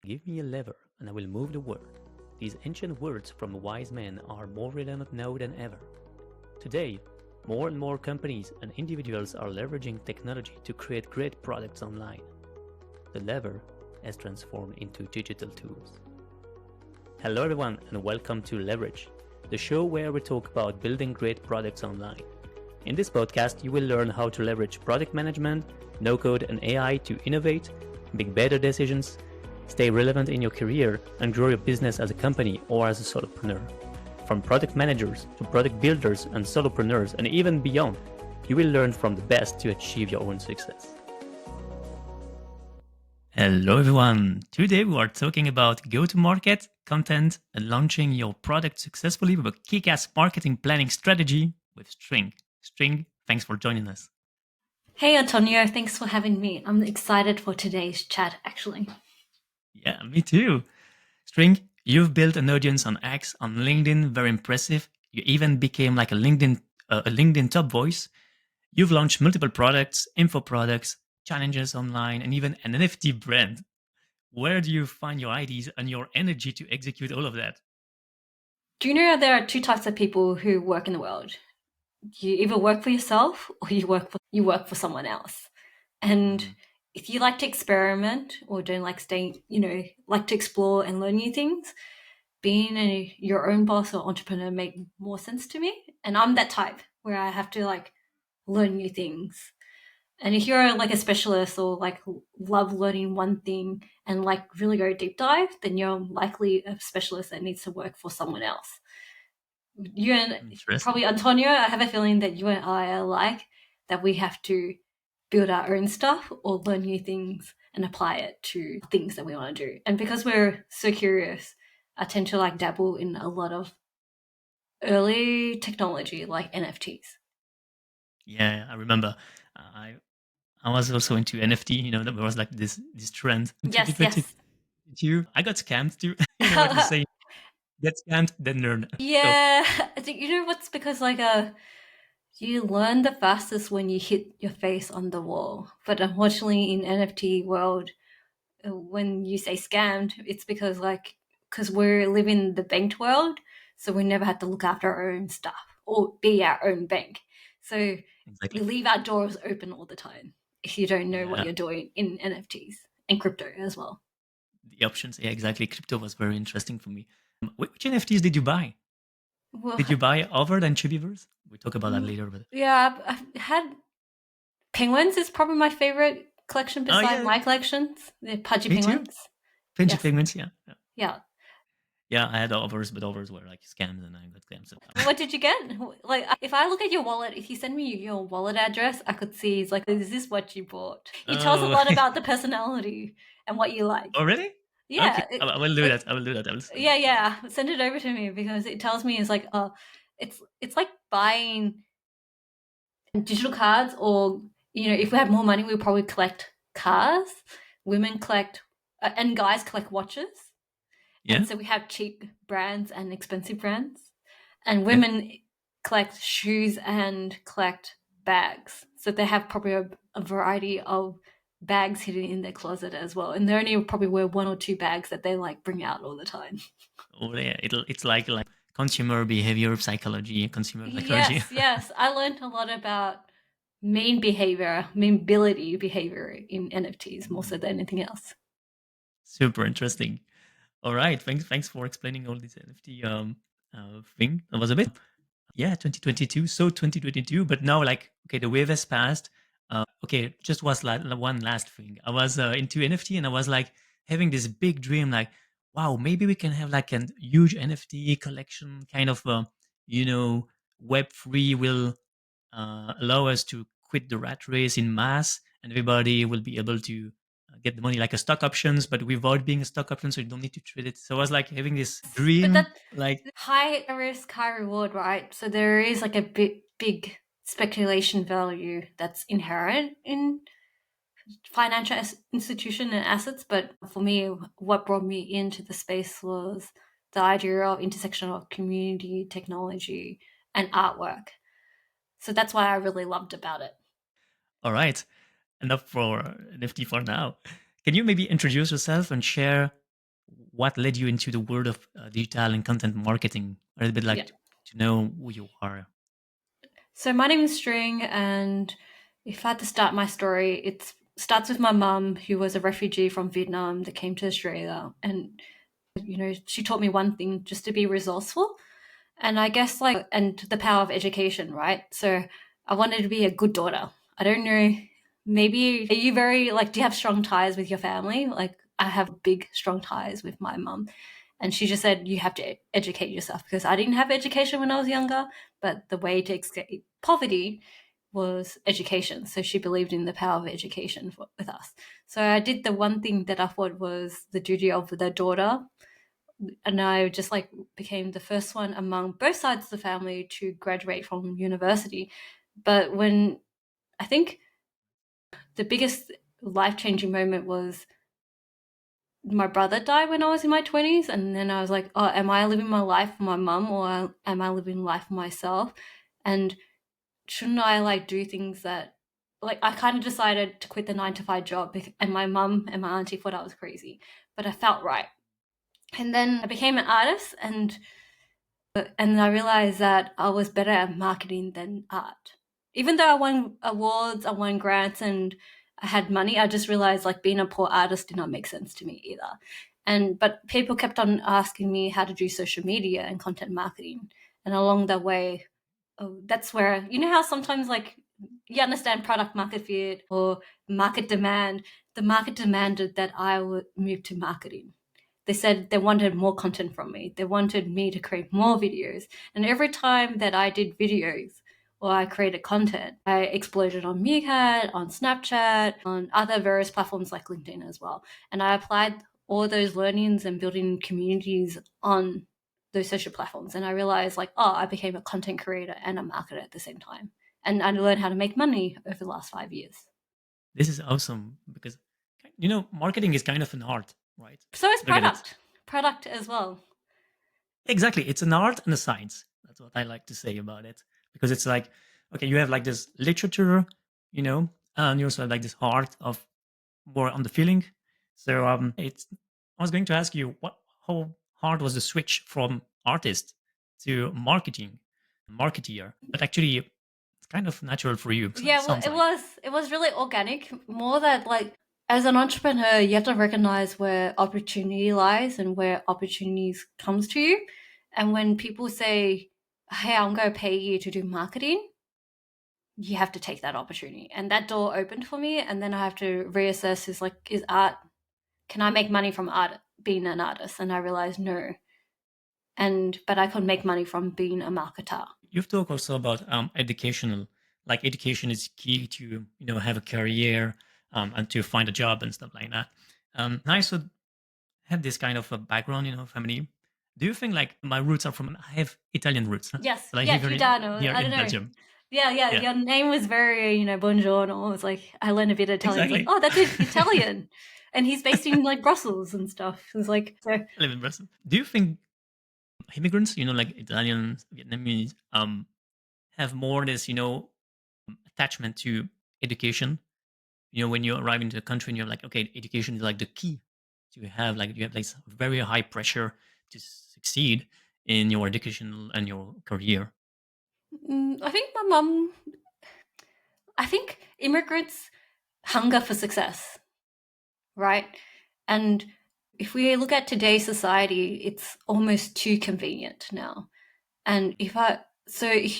Give me a lever and I will move the world. These ancient words from wise men are more relevant now than ever. Today, more and more companies and individuals are leveraging technology to create great products online. The lever has transformed into digital tools. Hello everyone and welcome to Leverage, the show where we talk about building great products online. In this podcast, you will learn how to leverage product management, no-code and AI to innovate, make better decisions, stay relevant in your career, and grow your business as a company or as a solopreneur. From product managers to product builders and solopreneurs and even beyond, you will learn from the best to achieve your own success. Hello everyone! Today we are talking about go-to-market, content, and launching your product successfully with a kick-ass marketing planning strategy with String. String, thanks for joining us. Hey Antonio, thanks for having me. I'm excited for today's chat actually. Yeah, me too. String, you've built an audience on X, on LinkedIn, very impressive. You even became like a LinkedIn top voice. You've launched multiple products, info products, challenges online, and even an NFT brand. Where do you find your ideas and your energy to execute all of that? Do you know there are two types of people who work in the world? You either work for yourself or you work for someone else. And if you like to experiment or don't like like to explore and learn new things, being your own boss or entrepreneur make more sense to me. And I'm that type where I have to learn new things. And if you're like a specialist or like love learning one thing and like really go deep dive, then you're likely a specialist that needs to work for someone else. You and probably Antonio, I have a feeling that you and I are like that we have to build our own stuff or learn new things and apply it to things that we want to do. And because we're so curious, I tend to like dabble in a lot of early technology like NFTs. Yeah, I remember. I was also into NFT. You know, there was like this trend. Yes. I got scammed too. You know what you say? Get scammed, then learn. Yeah, I think you know what's because you learn the fastest when you hit your face on the wall. But unfortunately, in NFT world, when you say scammed, it's because we're living the banked world, so we never had to look after our own stuff or be our own bank. So we leave our doors open all the time if you don't know what you're doing in NFTs and crypto as well. The options, yeah, exactly. Crypto was very interesting for me. Which NFTs did you buy? Well, did you buy other than Chubbyverse? We'll talk about that later. But yeah, I've had penguins is probably my favorite collection beside my collections. The pudgy penguins. Pudgy penguins, yeah. Yeah, I had others, but others were like scams, and I got scammed. So. What did you get? Like, if I look at your wallet, if you send me your wallet address, I could see it's like, is this what you bought? It tells a lot about the personality and what you like. Oh, really? Yeah. Okay. I will do that. Yeah. Send it over to me because it tells me it's like, it's like buying digital cards, or if we had more money, we'd probably collect cars. Women collect, and guys collect watches. Yeah. And so we have cheap brands and expensive brands. And women collect shoes and collect bags. So they have probably a variety of bags hidden in their closet as well. And they only probably wear one or two bags that they like bring out all the time. Oh yeah, it's like consumer behavior psychology, consumer psychology. Yes. I learned a lot about memeability behavior in NFTs more so than anything else. Super interesting. All right, thanks for explaining all this NFT thing. That was a bit 2022. So 2022, but now the wave has passed. Just was one last thing. I was into NFT and I was like having this big dream, like, wow, maybe we can have like a huge NFT collection, kind of, Web3 will allow us to quit the rat race in mass, and everybody will be able to get the money like a stock options, but without being a stock option, so you don't need to trade it. So I was like having this dream, but like high risk, high reward, right? So there is like a big speculation value that's inherent in financial institution and assets. But for me, what brought me into the space was the idea of intersection of community, technology, and artwork. So that's what I really loved about it. All right. Enough for NFT for now. Can you maybe introduce yourself and share what led you into the world of digital and content marketing? A little bit like Yeah. to know who you are. So my name is String, and if I had to start my story, it starts with my mum, who was a refugee from Vietnam that came to Australia, and she taught me one thing: just to be resourceful. And I guess and the power of education, right? So I wanted to be a good daughter. I don't know, maybe are you very do you have strong ties with your family? Like I have big strong ties with my mum, and she just said you have to educate yourself, because I didn't have education when I was younger, but the way to escape poverty was education. So she believed in the power of education with us. So I did the one thing that I thought was the duty of the daughter, and I just became the first one among both sides of the family to graduate from university. But when I think the biggest life-changing moment was my brother died when I was in my 20s, and then I was like, oh, am I living my life for my mum, or am I living life for myself? And shouldn't I do things that I kind of decided to quit the 9 to 5 job, and my mum and my auntie thought I was crazy, but I felt right. And then I became an artist, and I realized that I was better at marketing than art. Even though I won awards, I won grants, and I had money, I just realized being a poor artist did not make sense to me either. But people kept on asking me how to do social media and content marketing, and along that way, that's where how sometimes you understand product market fit or market demand. The market demanded that I would move to marketing. They said they wanted more content from me. They wanted me to create more videos. And every time that I did videos or I created content, I exploded on Meerkat, on Snapchat, on other various platforms like LinkedIn as well. And I applied all those learnings and building communities on those social platforms. And I realized I became a content creator and a marketer at the same time. And I learned how to make money over the last 5 years. This is awesome because marketing is kind of an art, right? So is Look at it. product as well. Exactly, it's an art and a science. That's what I like to say about it because it's like okay, you have this literature, and you also have this art of more on the feeling. So it's. I was going to ask you how hard was the switch from artist to marketeer, but actually it's kind of natural for you. Yeah, well, Sounds it like. was it was really organic. More that as an entrepreneur, you have to recognize where opportunity lies and where opportunities comes to you. And when people say, "Hey, I'm going to pay you to do marketing," you have to take that opportunity. And that door opened for me. And then I have to reassess: is art? Can I make money from art? Being an artist? And I realized no. But I could make money from being a marketer. You've talked also about educational, like education is key to have a career and to find a job and stuff like that. I also have this kind of a background, family. Do you think my roots are from? I have Italian roots, huh? Yes, But I yeah, live Gitano. here I in don't know. Belgium. Yeah, yeah. Yeah, Your name was very, buongiorno. It's I learned a bit of Italian. It's exactly. oh, that's Italian, and he's based in Brussels and stuff. It's so. I live in Brussels. Do you think immigrants, like Italians, Vietnamese, have more this, attachment to education? When you arrive into the country and you're like, okay, education is the key to have you have very high pressure to succeed in your education and your career. I think my mum. I think immigrants hunger for success, right? And if we look at today's society, it's almost too convenient now. And if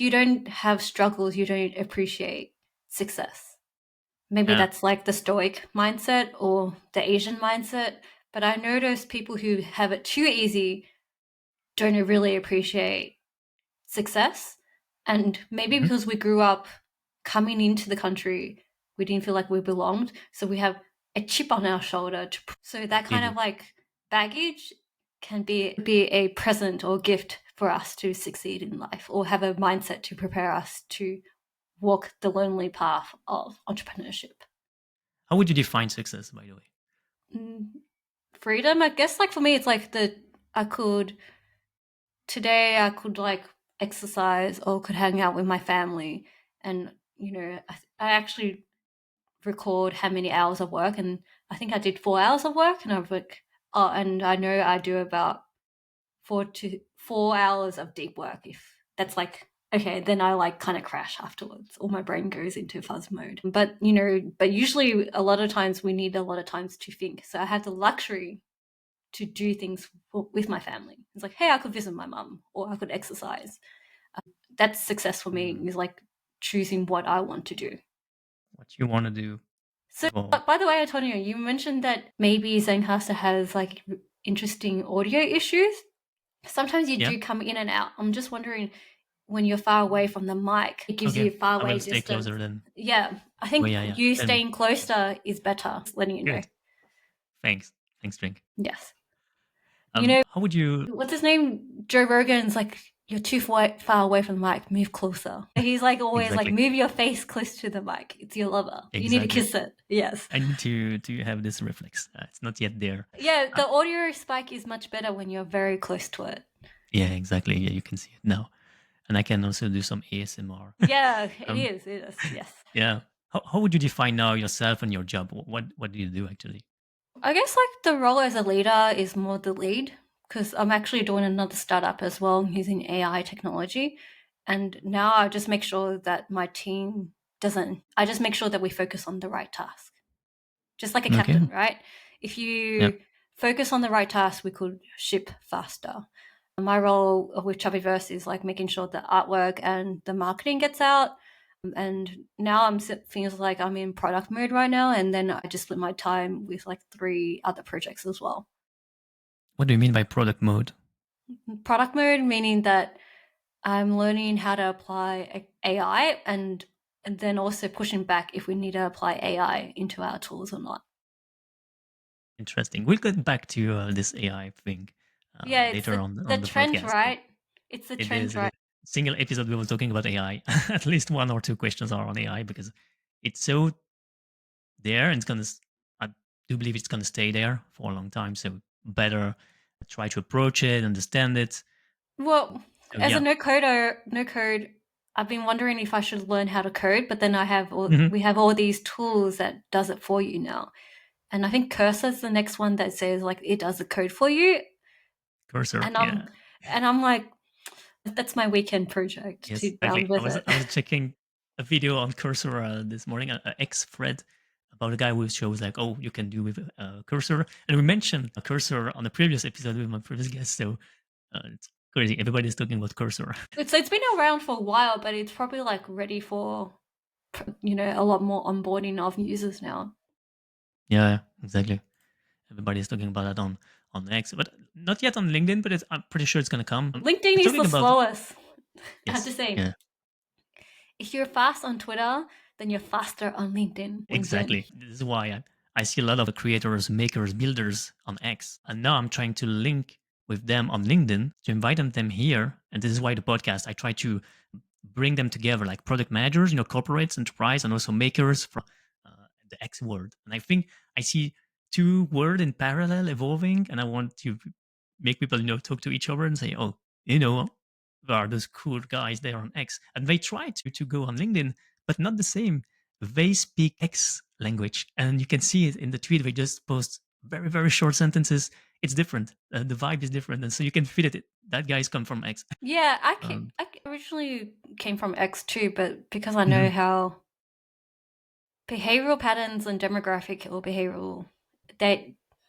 you don't have struggles, you don't appreciate success. Maybe Yeah. that's the Stoic mindset or the Asian mindset. But I notice people who have it too easy don't really appreciate success. And maybe Mhm. because we grew up coming into the country, we didn't feel like we belonged. So we have a chip on our shoulder. So that kind of Completely. baggage can be a present or gift for us to succeed in life, or have a mindset to prepare us to walk the lonely path of entrepreneurship. How would you define success, by the way? Mm, freedom, I guess. For me, it's I could today I could exercise or could hang out with my family, and I actually record how many hours of work, and I think I did 4 hours of work, and I was like, Oh, and I know I do about 4 hours of deep work. If that's like, okay, then I like kind of crash afterwards, or my brain goes into fuzz mode. But usually a lot of times we need a lot of times to think. So I have the luxury to do things with my family. It's like, hey, I could visit my mum, or I could exercise. That's success for me, is like choosing what I want to do. What you want to do. So, Well, by the way, Antonio, you mentioned that maybe Zencaster has like interesting audio issues. Sometimes you yeah. do come in and out. I'm just wondering, when you're far away from the mic, it gives Okay. you far I away will stay distance. closer then. Yeah, I Oh, think yeah, yeah. you Tell me. staying closer is better. Just letting you know. Good. Thanks. Thanks, Drink. Yes. You know, How would you? what's his name? Joe Rogan's like, you're too far away from the mic. Move closer. He's like always like, Exactly. move your face close to the mic. It's your lover. You need to Exactly. kiss it. Yes. I need to have this reflex. It's not yet there. Yeah, the audio spike is much better when you're very close to it. Yeah, exactly. Yeah, you can see it now, and I can also do some ASMR. Yeah, it um, is. It is. Yes. yeah. How would you define now yourself and your job? What do you do actually? I guess like the role as a leader is more the lead, because I'm actually doing another startup as well using AI technology. And now I just make sure that my team I just make sure that we focus on the right task. Just like a Okay. captain, right? If Yeah. you focus on the right task, we could ship faster. My role with Chubbyverse is like making sure the artwork and the marketing gets out. And now feels like I'm in product mode right now, and then I just split my time with like 3 other projects as well. What do you mean by product mode? Product mode meaning that I'm learning how to apply AI, and then also pushing back if we need to apply AI into our tools or not. Interesting. We'll get back to this AI thing Yeah, it's later on the the trend, podcast. right? It's the It trend, is. It right? is. Single episode we were talking about AI. At least 1 or 2 questions are on AI because it's so there and I do believe it's gonna stay there for a long time. So better try to approach it, understand it. Well, So as a yeah. no code, I've been wondering if I should learn how to code, but then Mhm. we have all these tools that does it for you now. And I think Cursor's the next one that says like it does the code for you. Cursor. And Yeah. I'm like, that's my weekend project Yes, to exactly. I was visit. I was checking a video on Cursor this morning, an X thread about a guy who shows like, oh, you can do with Cursor, and we mentioned a Cursor on the previous episode with my previous guest. So it's crazy. Everybody's talking about Cursor. It's been around for a while, but it's probably like ready for a lot more onboarding of users now. Yeah, exactly. Everybody's talking about that on X, but not yet on LinkedIn. But I'm pretty sure it's gonna come. LinkedIn is Talking the about slowest. I have to yes, say, yeah, if you're fast on Twitter, then you're faster on LinkedIn. exactly. This is why I see a lot of creators, makers, builders on X, and now I'm trying to link with them on LinkedIn to invite them here. And this is why the podcast I try to bring them together, like product managers, corporates, enterprise, and also makers from uh, the X world. And I think I see two words in parallel evolving, and I want to make people, talk to each other and say, oh, there are those cool guys there on X, and they try to go on LinkedIn, but not the same. They speak X language, and you can see it in the tweet. They just post very very short sentences. It's different. The vibe is different, and so you can feel it. That guys come from X. Yeah, Um, I originally came from X too, but because I know mhm. how behavioral patterns and demographic or behavioral,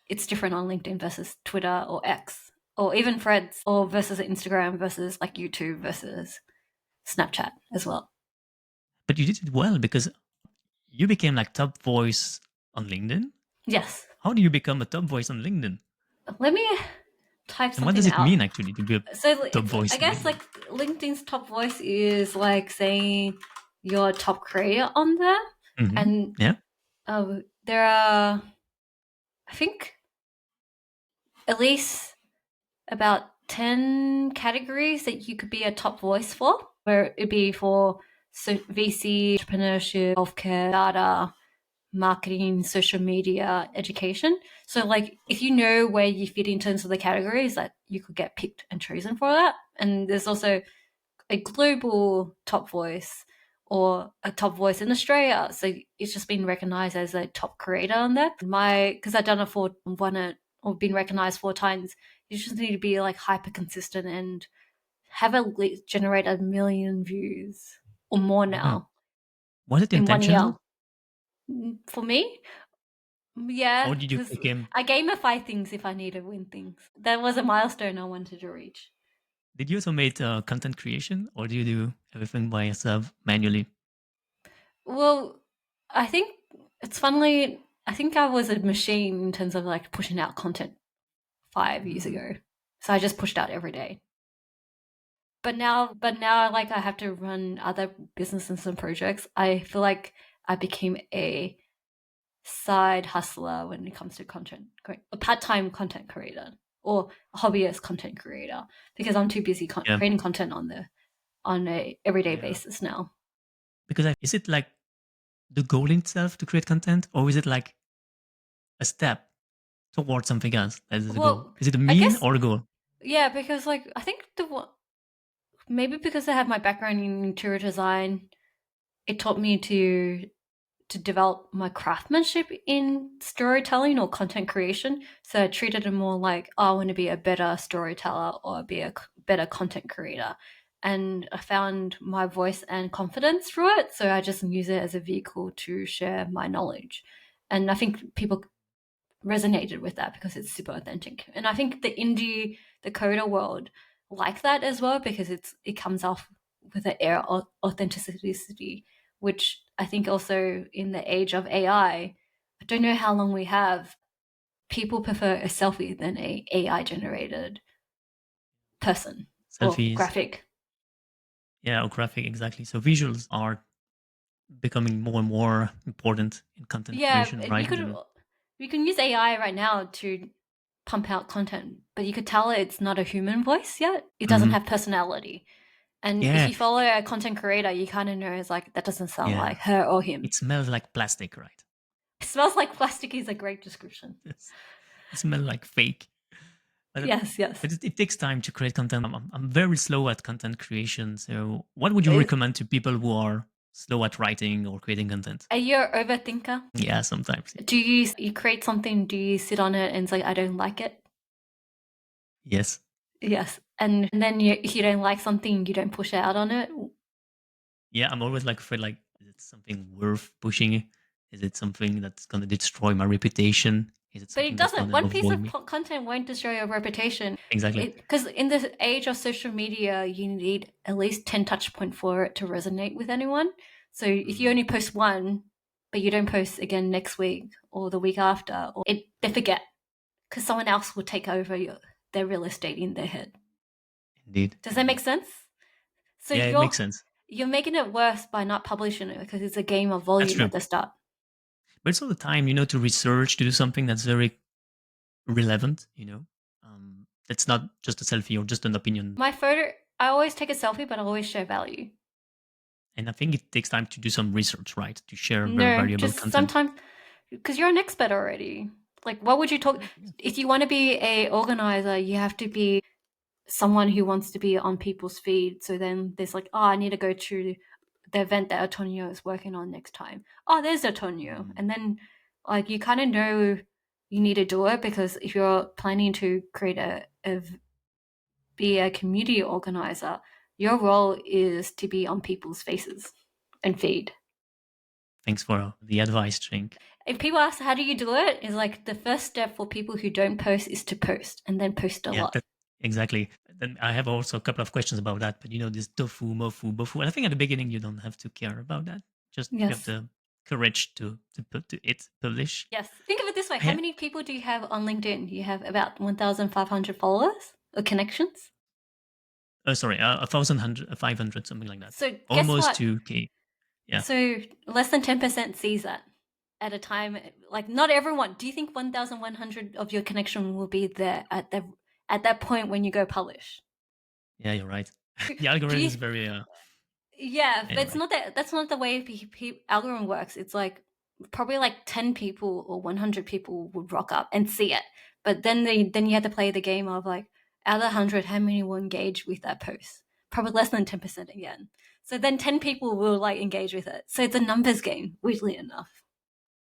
it's different on LinkedIn versus Twitter or X or even Threads or versus Instagram versus like YouTube versus Snapchat as well. But you did it well because you became like top voice on LinkedIn. Yes. How do you become a top voice on LinkedIn? Let me type And what does something it out. mean actually to be a So top it's, I voice on guess LinkedIn? like LinkedIn's top voice is like saying you're a top creator on there, Hmm. and Yeah. there are, I think, at least about 10 categories that you could be a top voice for, where it'd be for VC, entrepreneurship, healthcare, data, marketing, social media, education. So like if you know where you fit in terms of the categories, that you could get picked and chosen for that. And there's also a global top voice or a top voice in Australia. So it's just been recognized as a top creator on there. Because I've done it for won it or been recognized 4 times. You just need to be like hyper consistent and have at least generate 1 million views or more Yeah. now Was it in 1 year. intentional? For me, yeah, Or did you because pick him? I gamify things if I need to win things. That was a milestone I wanted to reach. Did you also make content creation, or do you do everything by yourself manually? Well, I think it's funnily. I think I was a machine in terms of like pushing out content 5 years Mm. ago. So I just pushed out every day. But now, like I have to run other businesses and projects. I feel like I became a side hustler when it comes to content, a part-time content creator or a hobbyist content creator because I'm too busy Yeah, creating content on a everyday yeah. basis now. Because is it like the goal itself to create content, or is it like a step towards something else? That is the goal. Well, Is it a I mean guess or a goal? yeah, because like I think maybe because I have my background in interior design, it taught me to develop my craftsmanship in storytelling or content creation. So I treated it more like, oh, I want to be a better storyteller or be a better content creator. And I found my voice and confidence through it. So I just use it as a vehicle to share my knowledge. And I think people resonated with that because it's super authentic. And I think the coder world like that as well because it comes off with an air of authenticity, which I think also in the age of I don't know how long we have. People prefer a selfie than a AI generated person or Selfies, graphic. yeah, or graphic, exactly. So visuals are becoming more and more important in content Yeah, creation, you right? could you can use AI right now to pump out content, but you could tell it's not a human voice yet. It doesn't Mhm. have personality. And if Yeah, you follow a content creator, you kind of know it's like that doesn't sound yeah. like her or him. It smells like plastic, right? It smells like plastic is a great description. Yes. It smells like fake. But, Yes, yes. it takes time to create content. I'm very slow at content creation. So, what would you Is, recommend to people who are slow at writing or creating content? are you an overthinker? Yeah, sometimes. Do you create something? Do you sit on it and say I don't like it? Yes. Yes, and then if you don't like something, you don't push out on it. Yeah, I'm always like afraid. Like, is it something worth pushing? Is it something that's gonna destroy my reputation? Is it But it something that's doesn't. gonna One piece avoid of me? content won't destroy your reputation. Exactly. Because in the age of social media, you need at least 10 touch point for it to resonate with anyone. So if you Mm, only post one, but you don't post again next week or the week after, they forget because someone else will take over their real estate in their head. indeed, Does that make indeed. sense? So Yeah, it makes sense. you're making it worse by not publishing it because it's a game of That's volume true. at the start. But it's all the time, to research, to do something that's very relevant. That's not just a selfie or just an opinion. My photo, I always take a selfie, but I always show value. And I think it takes time to do some research, right? To share very No, valuable just content. sometimes because you're an expert already. Like, what would you talk? Yeah. If you want to be a organizer, you have to be someone who wants to be on people's feed. So then there's like, oh, I need to go to the event that Antonio is working on next time. Oh, there's Antonio, Mm, and then like you kind of know you need to do it because if you're planning to create be a community organizer, your role is to be on people's faces and feed. thanks for the advice, Trink. If people ask how do you do it, it's like the first step for people who don't post is to post and then post a Yeah, lot. that exactly. Then I have also a couple of questions about that. But this tofu, mofu, bofu. And I think at the beginning you don't have to care about that. Just you have Yes. the courage to put to it publish. Yes. Think of it this way. I How ha- many people do you have on LinkedIn? You have about 1,500 followers or connections. sorry, 1,500, something like that. So guess Almost what? 2K. Yeah, So less than 10% sees that at a time. Like not everyone. Do you think 1,100 of your connection will be there at that point when you go publish? yeah, you're right. The Do algorithm you is very. Yeah, Yeah, but you're it's right. not that. That's not the way algorithm works. It's like probably like 10 people or 100 people would rock up and see it, but then you have to play the game of like out of 100, how many will engage with that post? Probably less than 10% again. So then 10 people will like engage with it. So it's a numbers game, weirdly enough.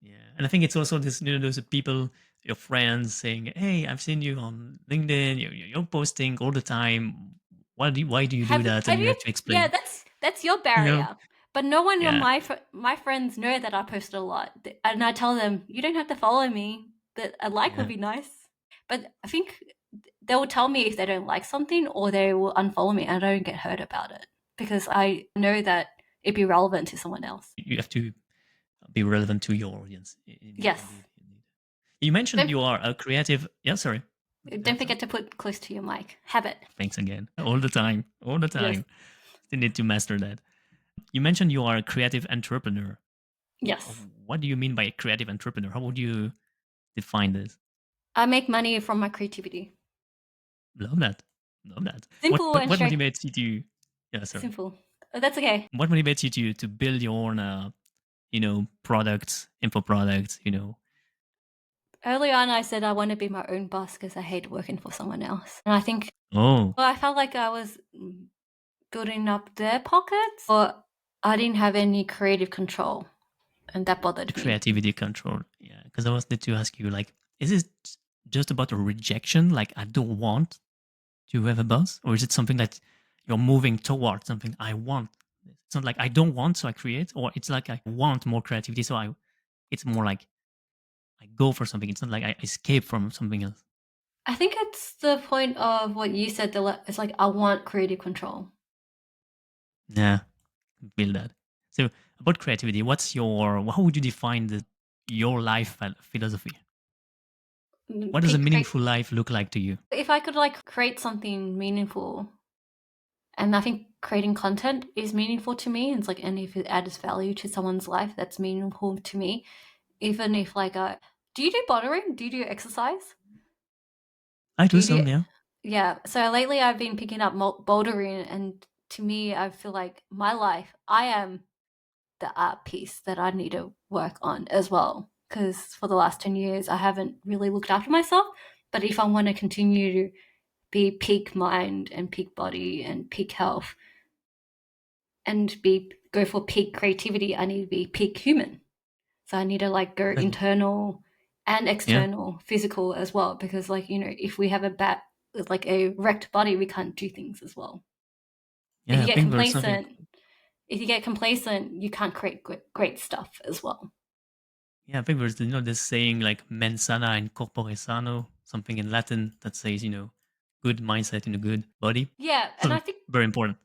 Yeah, and I think it's also this. Those people your friends saying, "Hey, I've seen you on LinkedIn. You're posting all the time. Why do you do that?" Have And you you? have to Yeah, explain. that's your You know, barrier. But no one of yeah, my friends know that I post a lot, and I tell them you don't have to follow me. That a like would yeah. be nice. But I think they will tell me if they don't like something, or they will unfollow me, and I don't get hurt about it because I know that it'd be relevant to someone else. You have to be relevant to your audience. Indeed, Yes. indeed, indeed. You mentioned Don't you are a creative. Yeah, sorry. What did you don't have, sorry? forget to put close to your mic. Habit. Thanks again. All the time. All the Yes. time. Still need to master that. You mentioned you are a creative entrepreneur. Yes. What do you mean by a creative entrepreneur? How would you define this? I make money from my creativity. Love that. Love that. Simple and What straight. motivates you to? Yeah, sorry. Simple. That's okay. What motivates you to build your own, products, info products? Early on, I said I want to be my own boss because I hate working for someone else. And I think, Oh, well, I felt like I was building up their pockets, or I didn't have any creative control, and that the bothered me. creativity control. Yeah, because I wanted to ask you, like, is it just about a rejection? Like, I don't want to have a boss, or is it something that you're moving towards? Something I want. It's not like I don't want, so I create, or it's like I want more creativity, so I. It's more like I go for something. It's not like I escape from something else. I think it's the point of what you said. It's like I want creative control. Yeah, feel that. So about creativity, how would you define your life philosophy? What does a Pick meaningful life look like to you? if I could like create something meaningful, and I think creating content is meaningful to me. It's like, and if it adds value to someone's life, that's meaningful to me. Even if like, do you do bouldering? Do you do exercise? I Do do you do? some, yeah. Yeah. So lately, I've been picking up bouldering, and to me, I feel like my life, I am the art piece that I need to work on as well. Because for the last 10 years, I haven't really looked after myself. But if I want to continue to be peak mind and peak body and peak health and go for peak creativity, I need to be peak human. So I need to like go Exactly. internal and Yeah, external, physical as well. Because like, if we have a wrecked body, we can't do things as well. If yeah. you I get think there's something. complacent, you can't create great stuff as well. Yeah, I think there's this saying like "mens sana in corpore sano," something in Latin that says good mindset in a good body. Yeah, and So very important.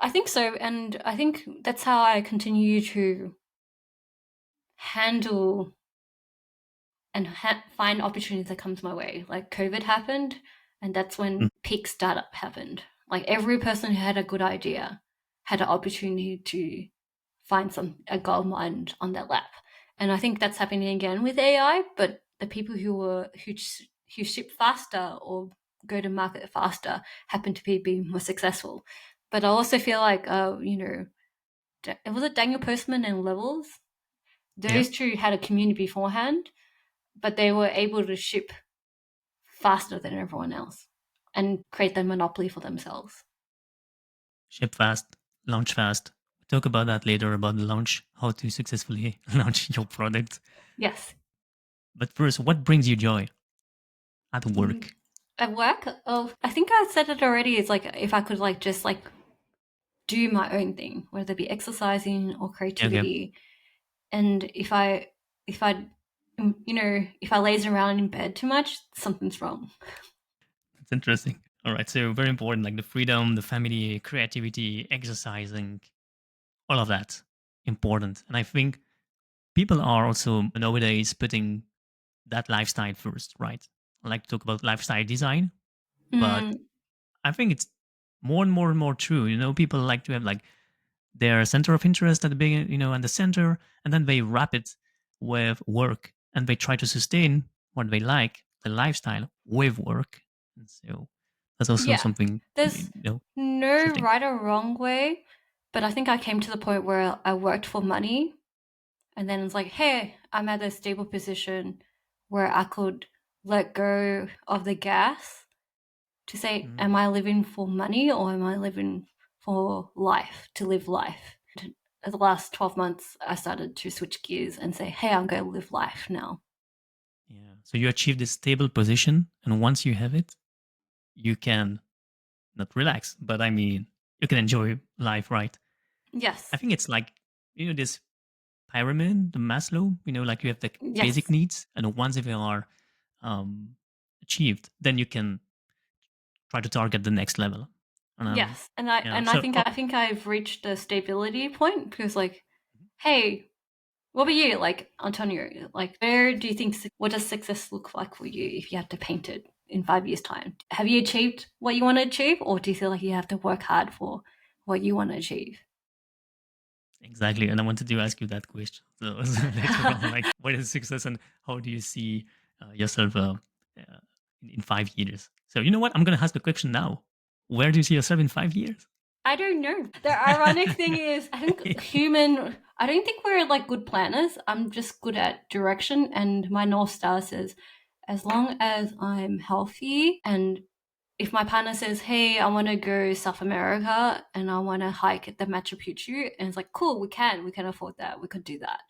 I think so, and I think that's how I continue to handle and find opportunities that comes my way. Like COVID happened, and that's Mm, when peak startup happened. Like every person who had a good idea had an opportunity to find a gold mine on their lap. And I think that's happening again with AI. But the people who ship faster or go to market faster happen to be more successful. But I also feel like was it Daniel Postman and Levels? yeah, Those two had a community beforehand, but they were able to ship faster than everyone else and create the monopoly for themselves. ship fast, launch fast. We'll talk about that later about the launch, how to successfully launch your product. Yes. But first, what brings you joy at Mm, work? At work, oh, I think I said it already. It's like if I could like just like do my own thing, whether it be exercising or Okay, creativity. And if I laze around in bed too much, something's wrong. that's interesting. All right, so very important, like the freedom, the family, creativity, exercising, all of that important. And I think people are also nowadays putting that lifestyle first, right? I like to talk about lifestyle design, but Mm, I think it's more and more and more true. People like to have like their center of interest at the beginning, and the center, and then they wrap it with work and they try to sustain what they like, the lifestyle with work. And so that's also yeah, something, there's no shifting. right or wrong way, but I think I came to the point where I worked for money, and then it's like, hey, I'm at a stable position where I could let go of the gas to say, Mm, am I living for money or am I living for life, to live life? The last 12 months, I started to switch gears and say, hey, I'm going to live life now. yeah. So you achieve this stable position, and once you have it, you can not relax, but I mean, you can enjoy life, right? I Yes. think it's like, this pyramid, the Maslow, like you have the basic Yes. needs, and once they are um, achieved, then you can try to target the next level. Yes. And Yeah. I So, think I've reached a stability point because like, hey, what about you? Like Antonio, like where do you think what does success look like for you if you had to paint it in 5 years' time? Have you achieved what you want to achieve, or do you feel like you have to work hard for what you want to achieve? exactly. And I wanted to ask you that question. So later on, like, what is success and how do you see yourself in 5 years? So, you know what? I'm going to ask the question now. Where do you see yourself in 5 years? I don't know. The ironic thing is, I don't think we're like good planners. I'm just good at direction, and my North Star says, as long as I'm healthy, and if my partner says, hey, I want to go South America and I want to hike at the Machu Picchu, and it's like, cool, we can afford that. We could do that.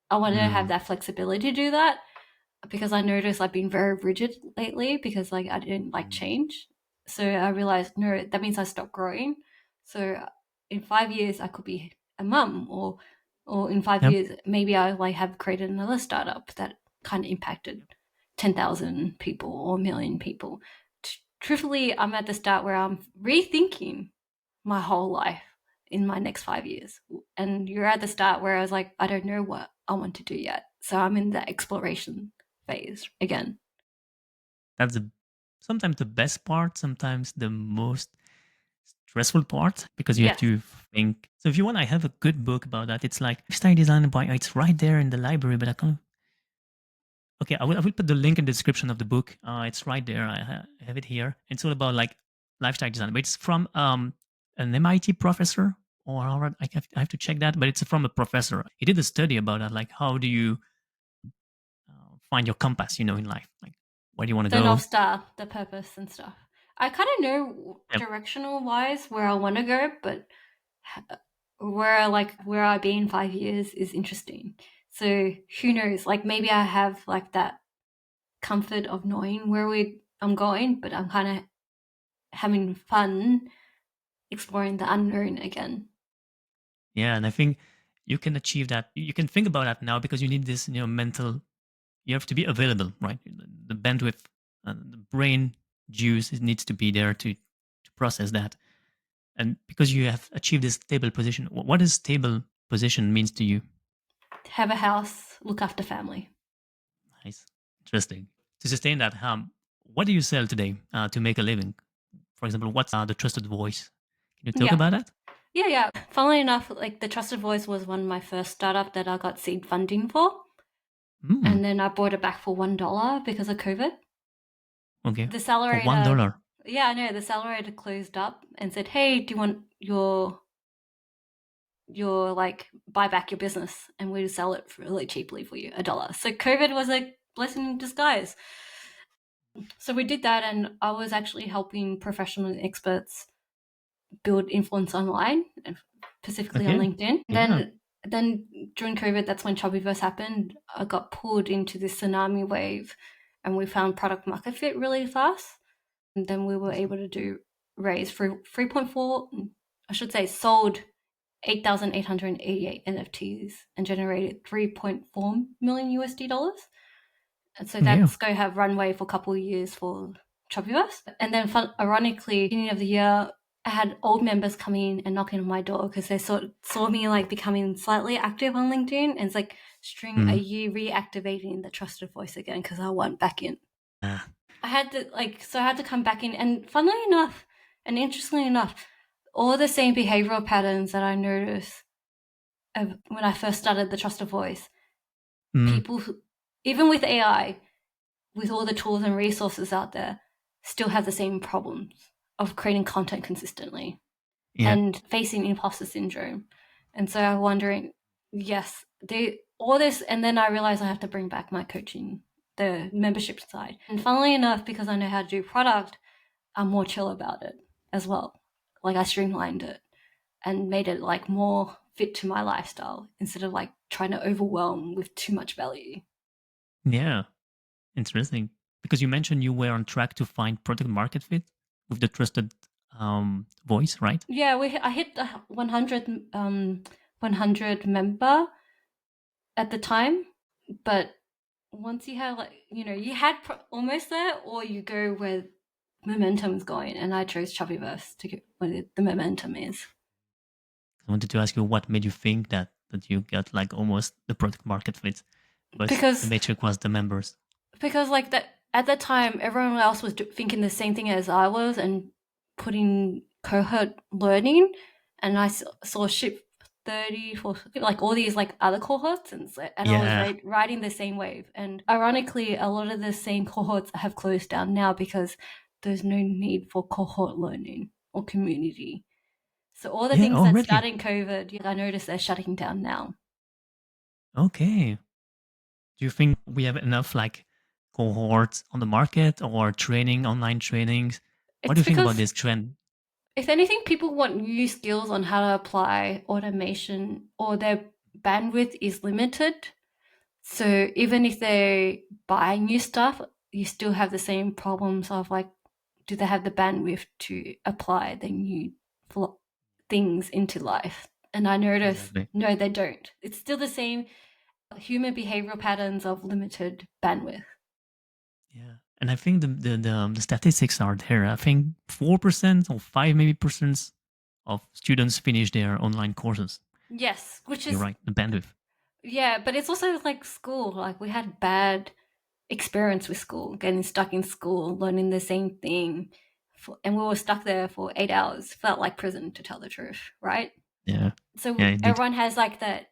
I want to have Mm, that flexibility to do that because I noticed I've been very rigid lately because like I didn't like mm. change. So I realized no, that means I stopped growing. So in 5 years I could be a mum, or in five Yep. years maybe I like have created another startup that kind of impacted 10,000 people or a million people. Truthfully, I'm at the start where I'm rethinking my whole life in my next 5 years. And you're at the start where I was like, I don't know what I want to do yet. So I'm in the exploration phase again. That's sometimes the best part, sometimes the most stressful part because you have Yes. to think. So if you want, I have a good book about that. It's like lifestyle design by it's right there in the library, but I can't. Okay, I will put the link in the description of the book. It's right there. I have it here. It's all about like lifestyle design, but it's from an MIT professor, or Harvard. I have to check that, but it's from a professor. He did a study about that, like how do you find your compass, in life, like where do you want to The North go? Star, the purpose and stuff. I kind of know Yep. directional wise where I want to go, but where I be in 5 years is interesting. So who knows? Like maybe I have like that comfort of knowing I'm going, but I'm kind of having fun exploring the unknown again. Yeah, and I think you can achieve that. You can think about that now because you need this, mental. You have to be available, right? The bandwidth, the brain juice, it needs to be there to process that. And because you have achieved this stable position, what does stable position means to you? Have a house, look after family. Nice, interesting. To sustain that, what do you sell today to make a living? For example, what's the trusted voice? Can you talk Yeah. about that? Yeah. Funnily enough, like the Trusted Voice was one of my first startup that I got seed funding for. Hmm. And then I bought it back for $1 because of COVID. Okay. The For one accelerator, dollar. yeah, I know, the accelerator closed up and said, hey, do you want your like buy back your business and we'll sell it really cheaply for you, $1. So COVID was a blessing in disguise. So we did that, and I was actually helping professional experts build influence online, specifically on Okay. LinkedIn. Yeah. Then during COVID, that's when Chubbyverse happened. I got pulled into this tsunami wave, and we found product market fit really fast. And then we were able to raise for 3.4. I should say sold 8,888 NFTs and generated 3.4 million USD dollars. And so Yeah. that's going to have runway for a couple of years for Choppyverse. And then, ironically, beginning of the year, I had old members coming and knocking on my door because they saw me like becoming slightly active on LinkedIn. And it's like, String, are Mm. you reactivating the trusted voice again? Because I went back in. Ah. I had to come back in. And funnily enough, and interestingly enough, all the same behavioral patterns that I noticed when I first started the trusted voice, Mm. people, even with AI, with all the tools and resources out there, still have the same problems of creating content consistently Yeah. and facing imposter syndrome. And so I'm wondering, yes, all this, and then I realized I have to bring back my coaching, the membership side. And funnily enough, because I know how to do product, I'm more chill about it as well. Like I streamlined it and made it like more fit to my lifestyle instead of like trying to overwhelm with too much value. Yeah. Interesting. Because you mentioned you were on track to find product market fit with the trusted voice, right? Yeah, I hit the 100 member at the time, but once you have like you had almost there, or you go where momentum's going, and I chose Chubbyverse to get where the momentum is. I wanted to ask you what made you think that you got like almost the product market fit, but the Because metric was the members. like that at that time, everyone else was thinking the same thing as I was and putting cohort learning, and I saw ship 30 for like all these like other cohorts, and I was Yeah. riding the same wave. And ironically, a lot of the same cohorts have closed down now because there's no need for cohort learning or community. So all the Yeah. things Oh, that really? started in COVID, I noticed they're shutting down now. Okay. Do you think we have enough like cohorts on the market or training, online trainings? What do It's you think about because this trend? if anything, people want new skills on how to apply automation, or their bandwidth is limited. So even if they buy new stuff, you still have the same problems of like, do they have the bandwidth to apply the new things into life? And I notice, Exactly. no, they don't. It's still the same human behavioral patterns of limited bandwidth. Yeah. And I think the statistics are there. I think 4% or 5 maybe percent of students finish their online courses. Yes, which You're is, right, the bandwidth. yeah, but it's also like school. Like we had bad experience with school, getting stuck in school, learning the same thing. And we were stuck there for 8 hours. Felt like prison, to tell the truth, right? Yeah. Yeah, So indeed. everyone has like that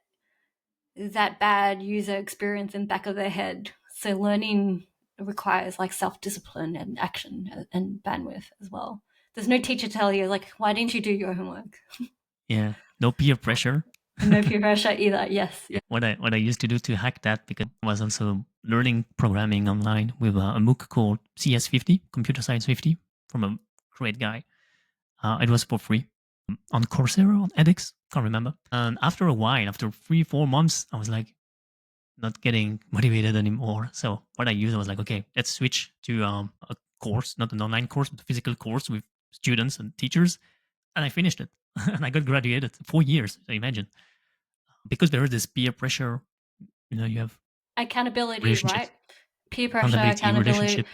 bad user experience in the back of their head. So learning requires like self-discipline and action and bandwidth as well. There's no teacher tell you like, why didn't you do your homework? Yeah. No peer pressure. And no peer pressure either. Yes. What I used to do to hack that, because I was also learning programming online with a MOOC called CS50, Computer Science 50, from a great guy. It was for free on Coursera, on edX, can't remember. And after a while, after 3-4 months, I was like not getting motivated anymore. So what I used, I was like, okay, let's switch to a course, not an online course, but a physical course with students and teachers. And I finished it. And I got graduated 4 years. So imagine, because there is this peer pressure, you have Accountability, right? relationships, Peer pressure, accountability, accountability. relationship.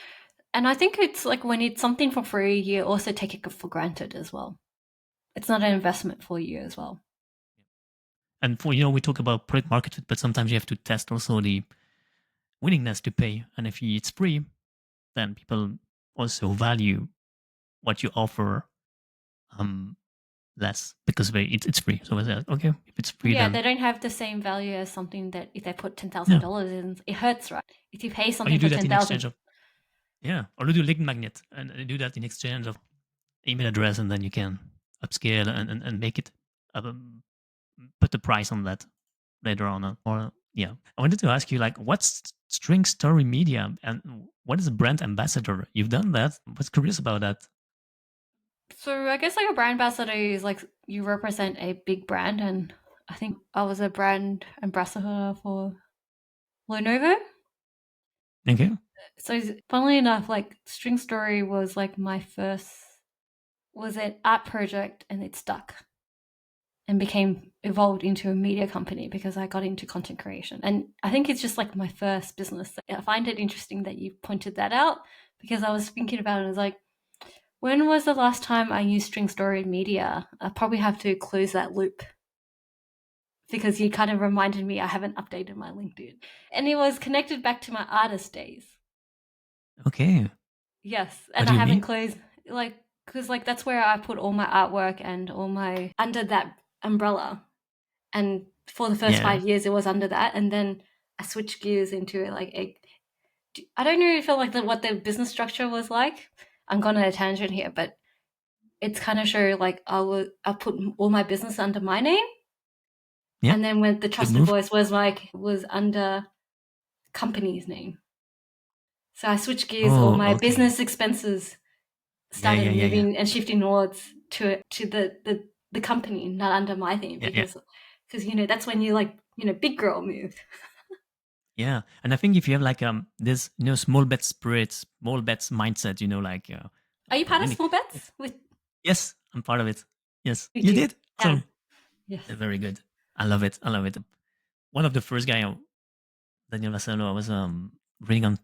And I think it's like when it's something for free, you also take it for granted as well. It's not an investment for you as well. And for, we talk about product market fit, but sometimes you have to test also the willingness to pay. And if it's free, then people also value what you offer um, less, because it's free. So it's like, okay, if it's free, Yeah, then they don't have the same value as something that if they put yeah. $10,000 in, it hurts, right? If you pay Or you something do for that in 10,000, exchange of, yeah, or you do link magnet and you do that in exchange of email address, and then you can upscale and make it, um, put the price on that later on. Or yeah, I wanted to ask you, like, what's String Story Media and what is a brand ambassador? You've done that. I was curious about that. so I guess like a brand ambassador is like you represent a big brand, and I think I was a brand ambassador for Lenovo. Okay. So funnily enough, like String Story was like my first was an art project, and it stuck and became evolved into a media company because I got into content creation. And I think it's just like my first business. I find it interesting that you pointed that out because I was thinking about it. I was like, when was the last time I used String Story Media? I probably have to close that loop because you kind of reminded me I haven't updated my LinkedIn. And it was connected back to my artist days. Okay. Yes. What And do I you haven't mean? closed, like, because like that's where I put all my artwork and all my under that umbrella. And for the first Yeah. 5 years, it was under that. And then I switched gears into like I don't know if I like what the business structure was like. I'm going on a tangent here, but it's kind of show like I put all my business under my name, Yeah. and then when the Good trusted move. voice was under company's name. So I switched gears. All Oh, my okay. business expenses Yeah, started yeah, yeah, yeah. moving and shifting towards to the company, not under my name, Yeah, yeah. because that's when you like big girl move. Yeah, and I think if you have like this small bet spirit, small bets mindset, like Are you part of really, Small Bets? With yes, I'm part of it. Yes, you you do. did. Can. Awesome. Yes. Very good. I love it. I love it. One of the first guy, Daniel Vassallo, I was reading on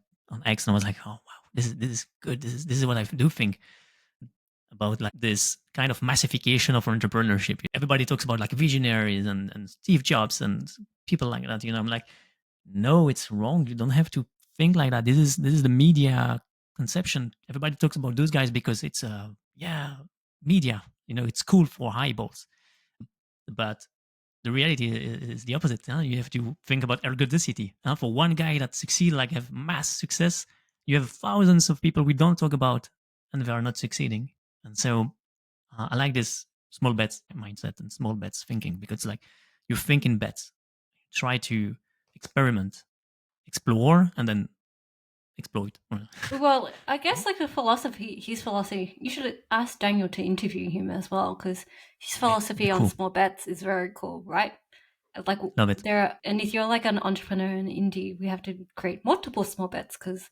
X, and I was like, oh wow, this is good. This is what I do think about, like this kind of massification of entrepreneurship. Everybody talks about like visionaries and Steve Jobs and people like that. I'm like, no, it's wrong. You don't have to think like that. This is the media conception. Everybody talks about those guys because it's yeah, media. It's cool for eyeballs. But the reality is the opposite. You have to think about ergodicity. For one guy that succeed, like have mass success, you have thousands of people we don't talk about, and they are not succeeding. And so I like this small bets mindset and small bets thinking, because like you think in bets, try to experiment, explore, and then exploit. Well, I guess like his philosophy, you should ask Daniel to interview him as well, because his Okay, philosophy on cool. small bets is very cool, right? Like Love it. and if you're like an entrepreneur in indie, we have to create multiple small bets because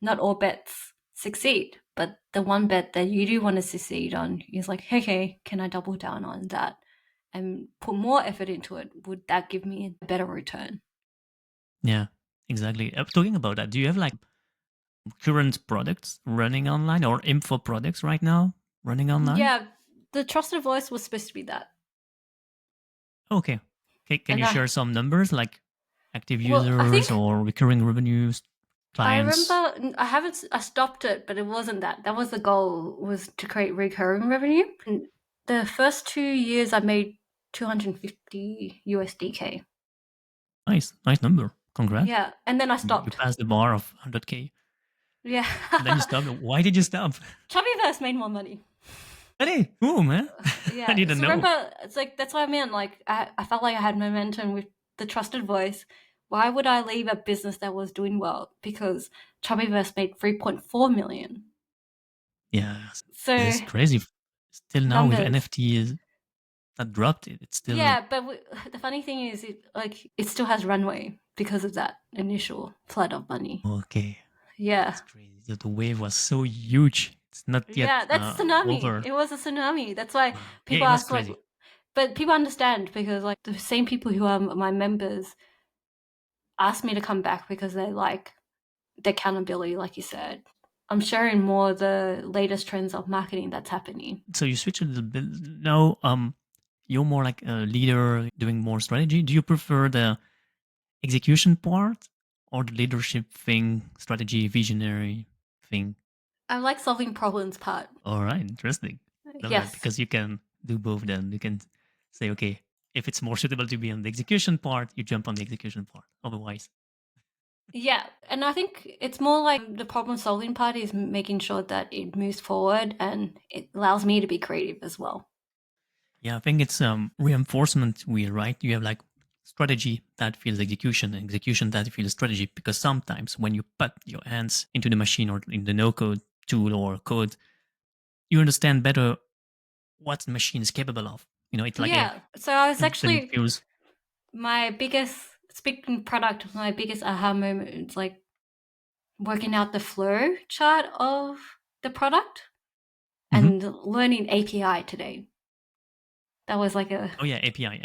not all bets succeed. But the one bet that you do want to succeed on is like, okay, can I double down on that and put more effort into it? Would that give me a better return? Yeah, exactly. Talking about that, do you have like current products running online or info products right now running online? Yeah, the trusted voice was supposed to be that. Okay. Okay, can And you share some numbers like active I users think or recurring revenues, I clients? remember I stopped it, but it wasn't that. That was the goal, was to create recurring revenue. And the first 2 years I made 250 USDK. Nice, nice number. Congrats. Yeah, and then I You stopped. passed the bar of 100K. Yeah. And then you stopped. Why did you stop? Chubbyverse made more money. Hey, cool, man. I Yeah. didn't So know. remember, it's like that's what I meant. Like I felt like I had momentum with the trusted voice. Why would I leave a business that was doing well? Because Chubbyverse made 3.4 million. Yeah, this So is crazy. Still now with numbers. NFTs that dropped it. It's still, Yeah, but the funny thing is, it still has runway because of that initial flood of money. okay. Yeah, That's crazy. The wave was so huge. It's not yet yeah, that's tsunami. over. It was a tsunami. That's why Wow. Yeah, people it was ask like, crazy. but people understand because like the same people who are my members ask me to come back because they like the accountability, like you said. I'm sharing more the latest trends of marketing that's happening. So you switch a little bit now. You're more like a leader doing more strategy. Do you prefer the execution part or the leadership thing, strategy, visionary thing? I like solving problems part. All right, interesting. Love that, Yes. because you can do both. Then you can say, okay, if it's more suitable to be on the execution part, you jump on the execution part. Otherwise, Yeah, and I think it's more like the problem solving part is making sure that it moves forward and it allows me to be creative as well. yeah, I think it's reinforcement wheel, right? You have like strategy that feels execution, and execution that feels strategy. Because sometimes when you put your hands into the machine or in the no code tool or code, you understand better what the machine is capable of. It's like a Yeah, so I was then it actually feels. my biggest speaking product, my biggest aha moment is like working out the flow chart of the product Mhm. and learning API today. That was Oh yeah, API.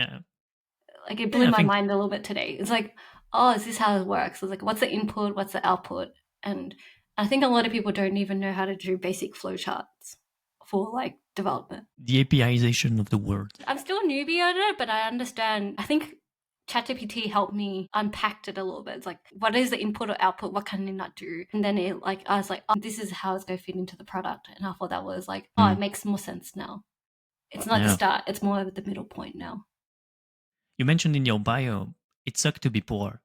like it blew Yeah, I my think. mind a little bit today. It's like, oh, is this how it works? It's like, what's the input? What's the output? And I think a lot of people don't even know how to do basic flowcharts for like development. The APIization of the word. I'm still a newbie at it, but I understand. I think ChatGPT helped me unpack it a little bit. It's like, what is the input or output? What can it not do? And then I was like, oh, this is how it's going to fit into the product. And I thought that was like, oh, it Mm, makes more sense now. It's not the yeah. start. It's more of the middle point now. You mentioned in your bio, it sucked to be poor.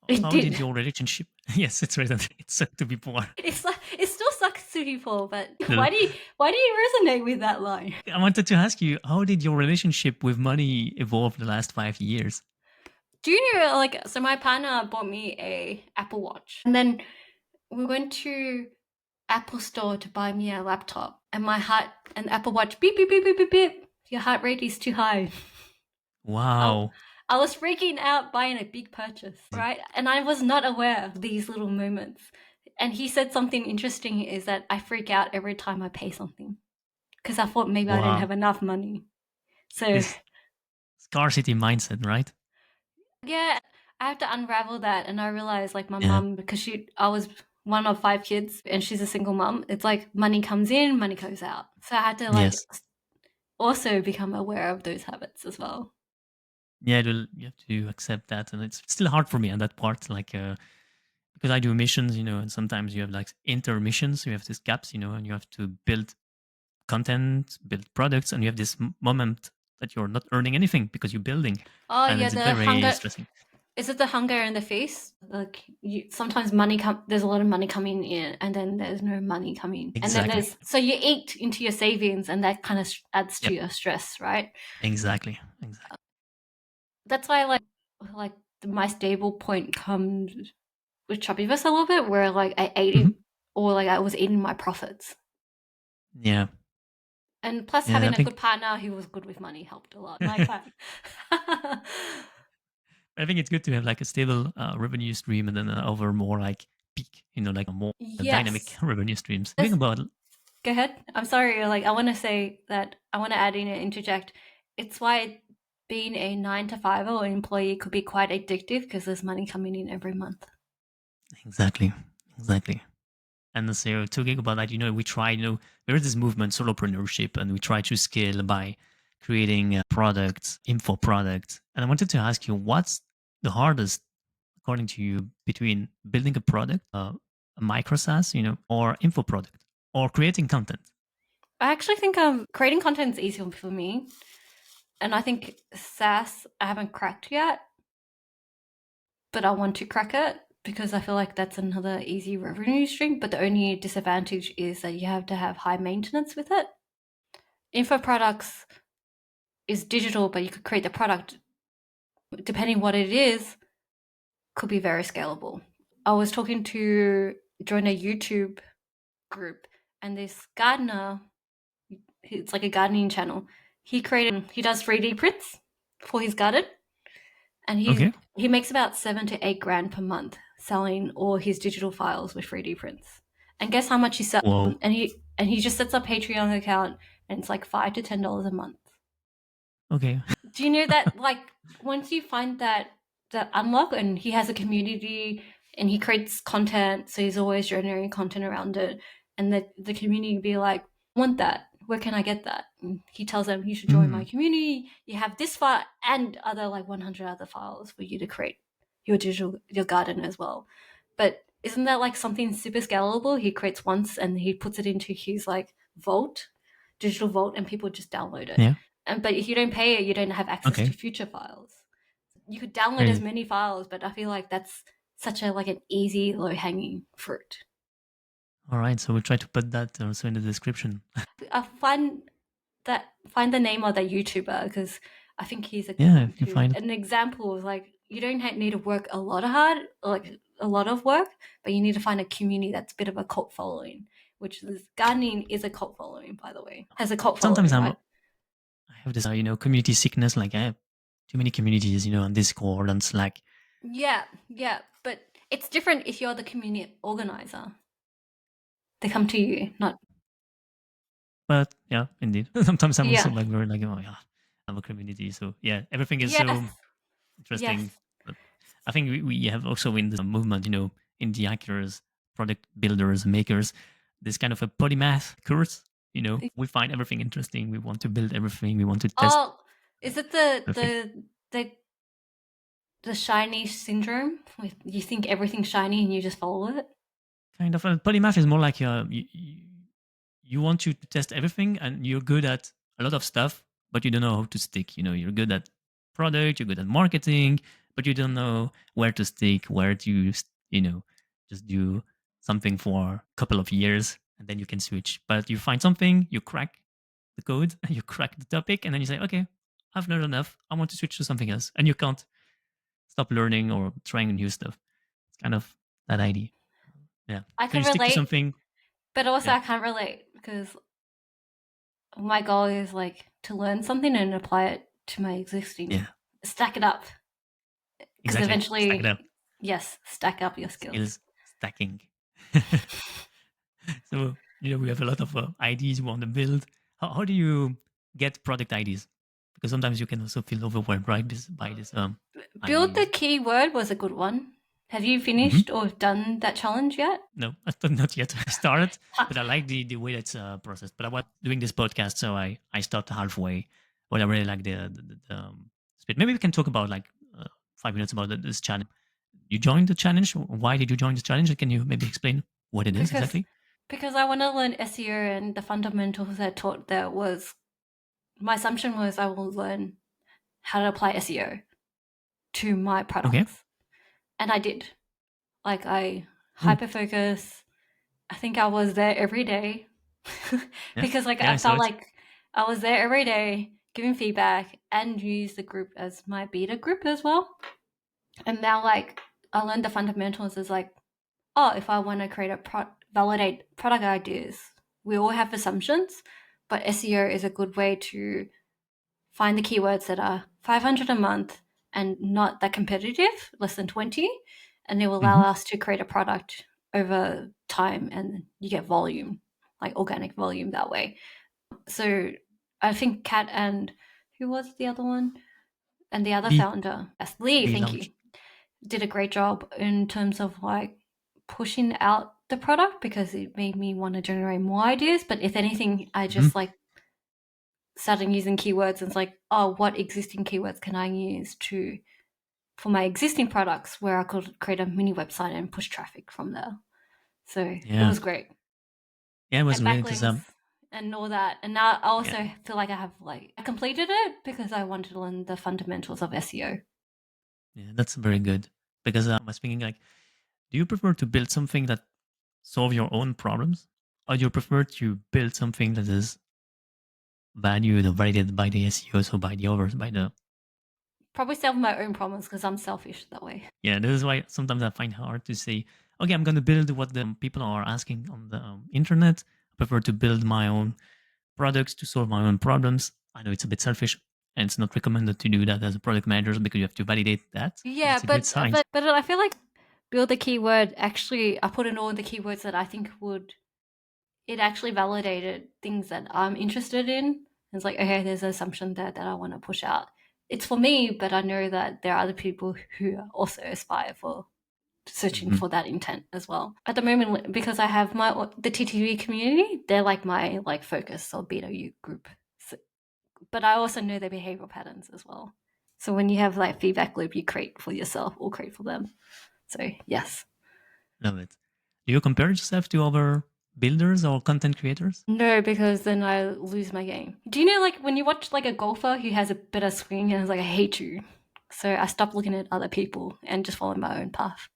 It How did. did your relationship? Yes, it's written. It sucked to be poor. It's like it still sucks to people, but No, why do you resonate with that line? I wanted to ask you, how did your relationship with money evolve the last 5 years? Junior, like, so my partner bought me a Apple Watch, and then we went to Apple Store to buy me a laptop, and my heart and Apple Watch beep beep beep beep beep beep. Your heart rate is too high. I, Wow. I was freaking out buying a big purchase, right? And I was not aware of these little moments. And he said something interesting is that I freak out every time I pay something because I thought maybe I didn't Wow. have enough money. So This scarcity mindset, right? yeah, I have to unravel that. And I realized like my Yeah. mum, because I was one of 5 kids and she's a single mum, it's like money comes in, money goes out. So I had to like Yes. also become aware of those habits as well. Yeah, you have to accept that, and it's still hard for me on that part. Like, because I do missions, and sometimes you have like intermissions. You have these gaps, and you have to build content, build products, and you have this moment that you're not earning anything because you're building, Oh and yeah, it's the very hunger. stressing. Is it the hunger in the face? Like sometimes money there's a lot of money coming in, and then there's no money coming, and then Exactly. there's so you eat into your savings, and that kind of adds to Yep. your stress, right? Exactly. Exactly. That's why like my stable point comes with Choppyverse a little bit, where like I ate Hmm. it, or like I was eating my profits, Yeah. and plus Yeah. I having a think good partner who was good with money helped a lot. Like I think it's good to have like a stable revenue stream and then over more like peak, like a more dynamic yes, revenue streams. Talking yes. about, Go ahead. I'm sorry. Like, I want to say that I want to add in and interject. It's why being a 9 to 5 or employee could be quite addictive because there's money coming in every month. exactly, exactly. And so talking about that, we try, there is this movement, solopreneurship, and we try to scale by creating products, info products. And I wanted to ask you, what's the hardest, according to you, between building a product, a micro SaaS, or info product, or creating content? I actually think creating content is easier for me. And I think SaaS, I haven't cracked yet, but I want to crack it because I feel like that's another easy revenue stream. But the only disadvantage is that you have to have high maintenance with it. Info products is digital, but you could create the product depending what it is, could be very scalable. I was talking to join a YouTube group, and this gardener, it's like a gardening channel. He does 3D prints for his garden, and Okay. he makes about 7 to 8 grand per month selling all his digital files with 3D prints. And guess how much he sells? Whoa. And he just sets up Patreon account, and it's like $5 to $10 a month. Okay. Do you know that like once you find that unlock, and he has a community and he creates content, so he's always generating content around it, and the community be like, I want that, where can I get that? And he tells them, you should join my Mm. community, you have this file and other like 100 other files for you to create your garden as well. But isn't that like something super scalable? He creates once and he puts it into his like digital vault, and people just download it. Yeah. But if you don't pay it, you don't have access Okay. to future files. You could download as Really. many files, but I feel like that's such a like an easy, low hanging fruit. All right. So we'll try to put that also in the description. I find the name of that YouTuber because I think he's a good Yeah, one if you too. find it. An example of like you don't need to work a lot of hard, like a lot of work, but you need to find a community that's a bit of a cult following. Which is gardening is a cult following, by the way, has a cult Sometimes following, right? I have this, community sickness. Like I have too many communities, on Discord and Slack. Yeah, yeah, but it's different if you're the community organizer. They come to you, not But yeah, indeed. Sometimes I'm also yeah. like very like, oh yeah, I'm a community. So yeah, everything is Yes, so yes. interesting. But I think we have also in the movement, indie hackers, product builders, makers, this kind of a polymath course. We find everything interesting. We want to build everything. We want to test Oh, is it the everything. the the shiny syndrome? With you think everything's shiny and you just follow it? Kind of a polymath is more like you want to test everything and you're good at a lot of stuff, but you don't know how to stick. You're good at product, you're good at marketing, but you don't know where to stick, where to, just do something for a couple of years and then you can switch. But you find something, you crack the code, you crack the topic, and then you say, okay, I've learned enough. I want to switch to something else. And you can't stop learning or trying new stuff. It's kind of that idea. Yeah. I So can you stick to relate, something. but also Yeah. I can't relate because my goal is like to learn something and apply it to my existing, Yeah. stack it up. Because Exactly. Stack it up. eventually, yes, stack up your skills. Skills stacking. So, we have a lot of ideas we want to build. How do you get product ideas? Because sometimes you can also feel overwhelmed, right? By this Build the ideas. keyword was a good one. Have you Hmm. finished or done that challenge yet? No, not yet. I started, but I like the way that's processed. But I was doing this podcast, so I stopped halfway. But I really like the split. Maybe we can talk about like 5 minutes about this challenge. You joined the challenge. Why did you join this challenge? Can you maybe explain what it is Because exactly? because I want to learn SEO, and the fundamentals I taught there was, my assumption was I will learn how to apply SEO to my Okay. products. And I did. Like, I Oh, hyper focus. I think I was there every day yeah. because like Yeah, I I saw felt it. like I was there every day giving feedback and use the group as my beta group as well. And now like I learned the fundamentals is like, oh, if I want to create validate product ideas, we all have assumptions, but SEO is a good way to find the keywords that are 500 a month and not that competitive, less than 20, and it will allow Hmm. us to create a product over time, and you get volume, like organic volume that way. So I think Kat and who was the other one? And the other Lee, founder, yes, Lee, Lee thank you, launched. did a great job in terms of like pushing out the product because it made me want to generate more ideas. But if anything, I Hmm. just like started using keywords and it's like, oh, what existing keywords can I use to for my existing products where I could create a mini website and push traffic from there. So it Yeah. was great. Yeah, it was And great because backlinks and all that. And now I yeah, also feel like I have like I completed it because I wanted to learn the fundamentals of SEO. yeah, that's very good. Because I was thinking like, do you prefer to build something that solve your own problems, or do you prefer to build something that is valued or validated by the SEO, so by the others, by the Probably solve my own problems because I'm selfish that way. yeah. This is why sometimes I find hard to say, okay, I'm gonna build what the people are asking on the internet. I prefer to build my own products to solve my own problems. I know it's a bit selfish, and it's not recommended to do that as a product manager because you have to validate that. But Yeah, it's a good sign. but I feel like build a keyword actually I put in all the keywords that I think would it actually validated things that I'm interested in. It's like, okay, there's an assumption there that I want to push out. It's for me, but I know that there are other people who also aspire for searching Hmm. for that intent as well. At the moment, because I have the TTV community, they're like my like focus or beta U group. So, but I also know their behavioral patterns as well. So when you have like feedback loop, you create for yourself or create for them. So yes. Love it. Do you compare yourself to other builders or content creators? No, because then I lose my game. Do you know, like, when you watch, like, a golfer who has a better swing and is like, I hate you. So I stopped looking at other people and just followed my own path.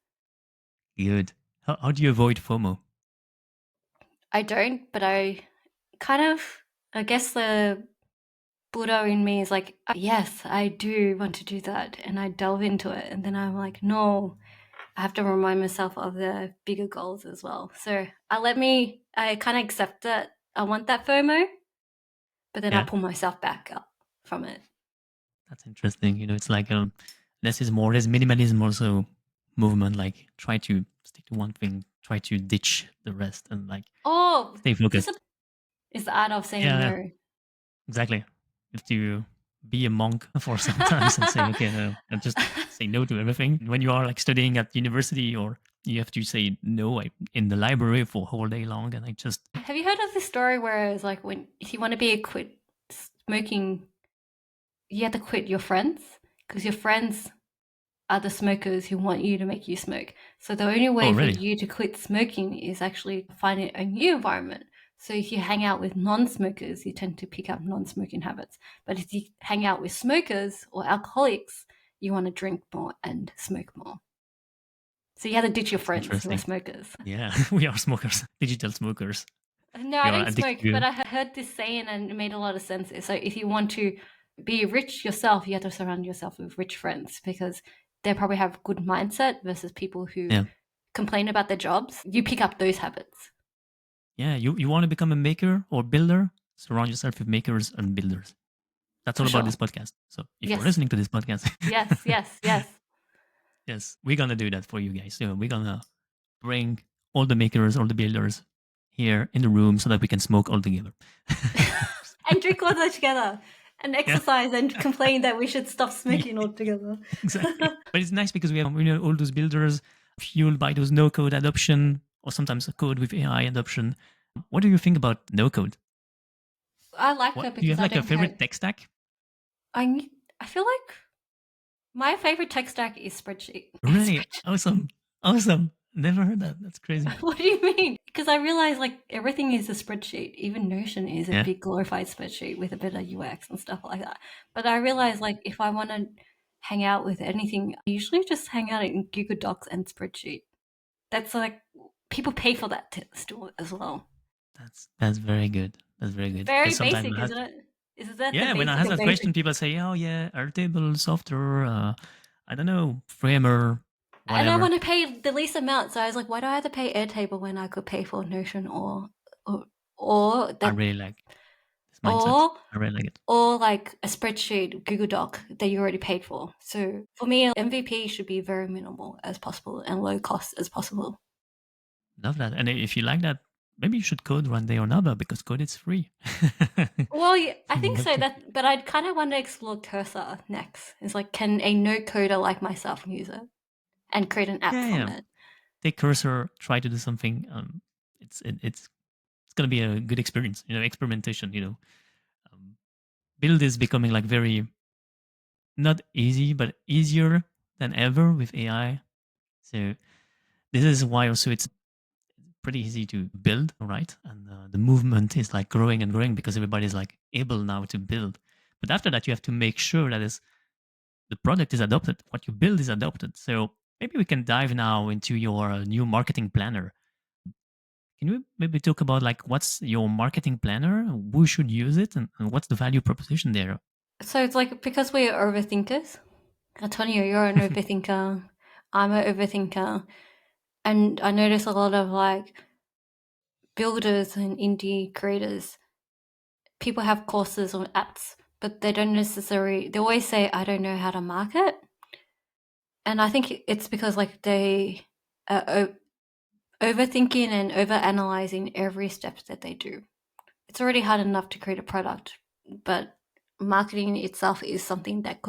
Good. How do you avoid FOMO? I don't, but I kind of, I guess the Buddha in me is like, yes, I do want to do that. And I delve into it. And then I'm like, no, I have to remind myself of the bigger goals as well. So I kind of accept that I want that FOMO, but then I Yeah, pull myself back up from it. that's interesting. It's like less is more. There's minimalism also movement. Like try to stick to one thing, try to ditch the rest, and like Oh, stay focused. it's the art of saying Yeah, yeah, no. exactly. You have to be a monk for sometimes and say, okay, no, and just say no to everything. When you are like studying at university, or you have to say no in the library for a whole day long, and I just Have you heard of this story where it's like when if you want to be a quit smoking, you have to quit your friends because your friends are the smokers who want you to make you smoke. So the only oh way for really you to quit smoking is actually finding a new environment. So if you hang out with non-smokers, you tend to pick up non-smoking habits. But if you hang out with smokers or alcoholics, you want to drink more and smoke more. So you have to ditch your that's friends who are interesting. smokers. Yeah, we are smokers, digital smokers. No, We I are don't addicted smoke, but to I heard this saying and it made a lot of sense. So if you want to be rich yourself, you have to surround yourself with rich friends because they probably have good mindset versus people who yeah. complain about their jobs. You pick up those habits. Yeah, you want to become a maker or builder, surround yourself with makers and builders. That's For all about sure. this podcast. So if you're Yes. listening to this podcast, Yes. Yes. Yes. Yes, we're gonna do that for you guys. So we're gonna bring all the makers, all the builders here in the room so that we can smoke all together. And drink water together and Yeah, exercise and complain that we should stop yeah, smoking altogether. exactly. But it's nice because we have all those builders fueled by those no code adoption or sometimes a code with AI adoption. What do you think about no code? I like What it do you because have I like a don't favorite code. tech stack? I feel like my favorite tech stack is spreadsheet. Really? Awesome. Awesome. Never heard that. That's crazy. What do you mean? Because I realize like everything is a spreadsheet. Even Notion is a Yeah. big glorified spreadsheet with a bit of UX and stuff like that. But I realize like if I want to hang out with anything, I usually just hang out in Google Docs and spreadsheet. That's like people pay for that still as well. That's very good. That's very good. Very Because sometimes basic, isn't it? Is that the yeah, when I basic ask of that basic? question, people say, "Oh yeah, Airtable software, I don't know, Framer, And I whatever." want to pay the least amount, so I was like, why do I have to pay Airtable when I could pay for Notion or or I that really like this mindset. or I really like it. or like a spreadsheet, Google Doc that you already paid for. So for me, MVP should be very minimal as possible and low cost as possible. Love that. And if you like that, maybe you should code one day or another because code is free. Well, yeah, I You think have so. to. But I'd kind of want to explore Cursor next. It's like, can a no coder like myself use it and create an app Yeah, from yeah. it? Take cursor, try to do something. It's gonna be a good experience. Experimentation. Build is becoming like very not easy, but easier than ever with AI. So this is why also it's pretty easy to build, right? And the movement is like growing and growing because everybody's like able now to build. But after that, you have to make sure that the product is adopted, what you build is adopted. So maybe we can dive now into your new marketing planner. Can you maybe talk about like what's your marketing planner, who should use it, and what's the value proposition there? So it's like because we're overthinkers. Antonio, you're an overthinker. I'm an overthinker. And I notice a lot of like builders and indie creators, people have courses on apps, but they don't necessarily, they always say, I don't know how to market. And I think it's because like they are overthinking and overanalyzing every step that they do. It's already hard enough to create a product, but marketing itself is something that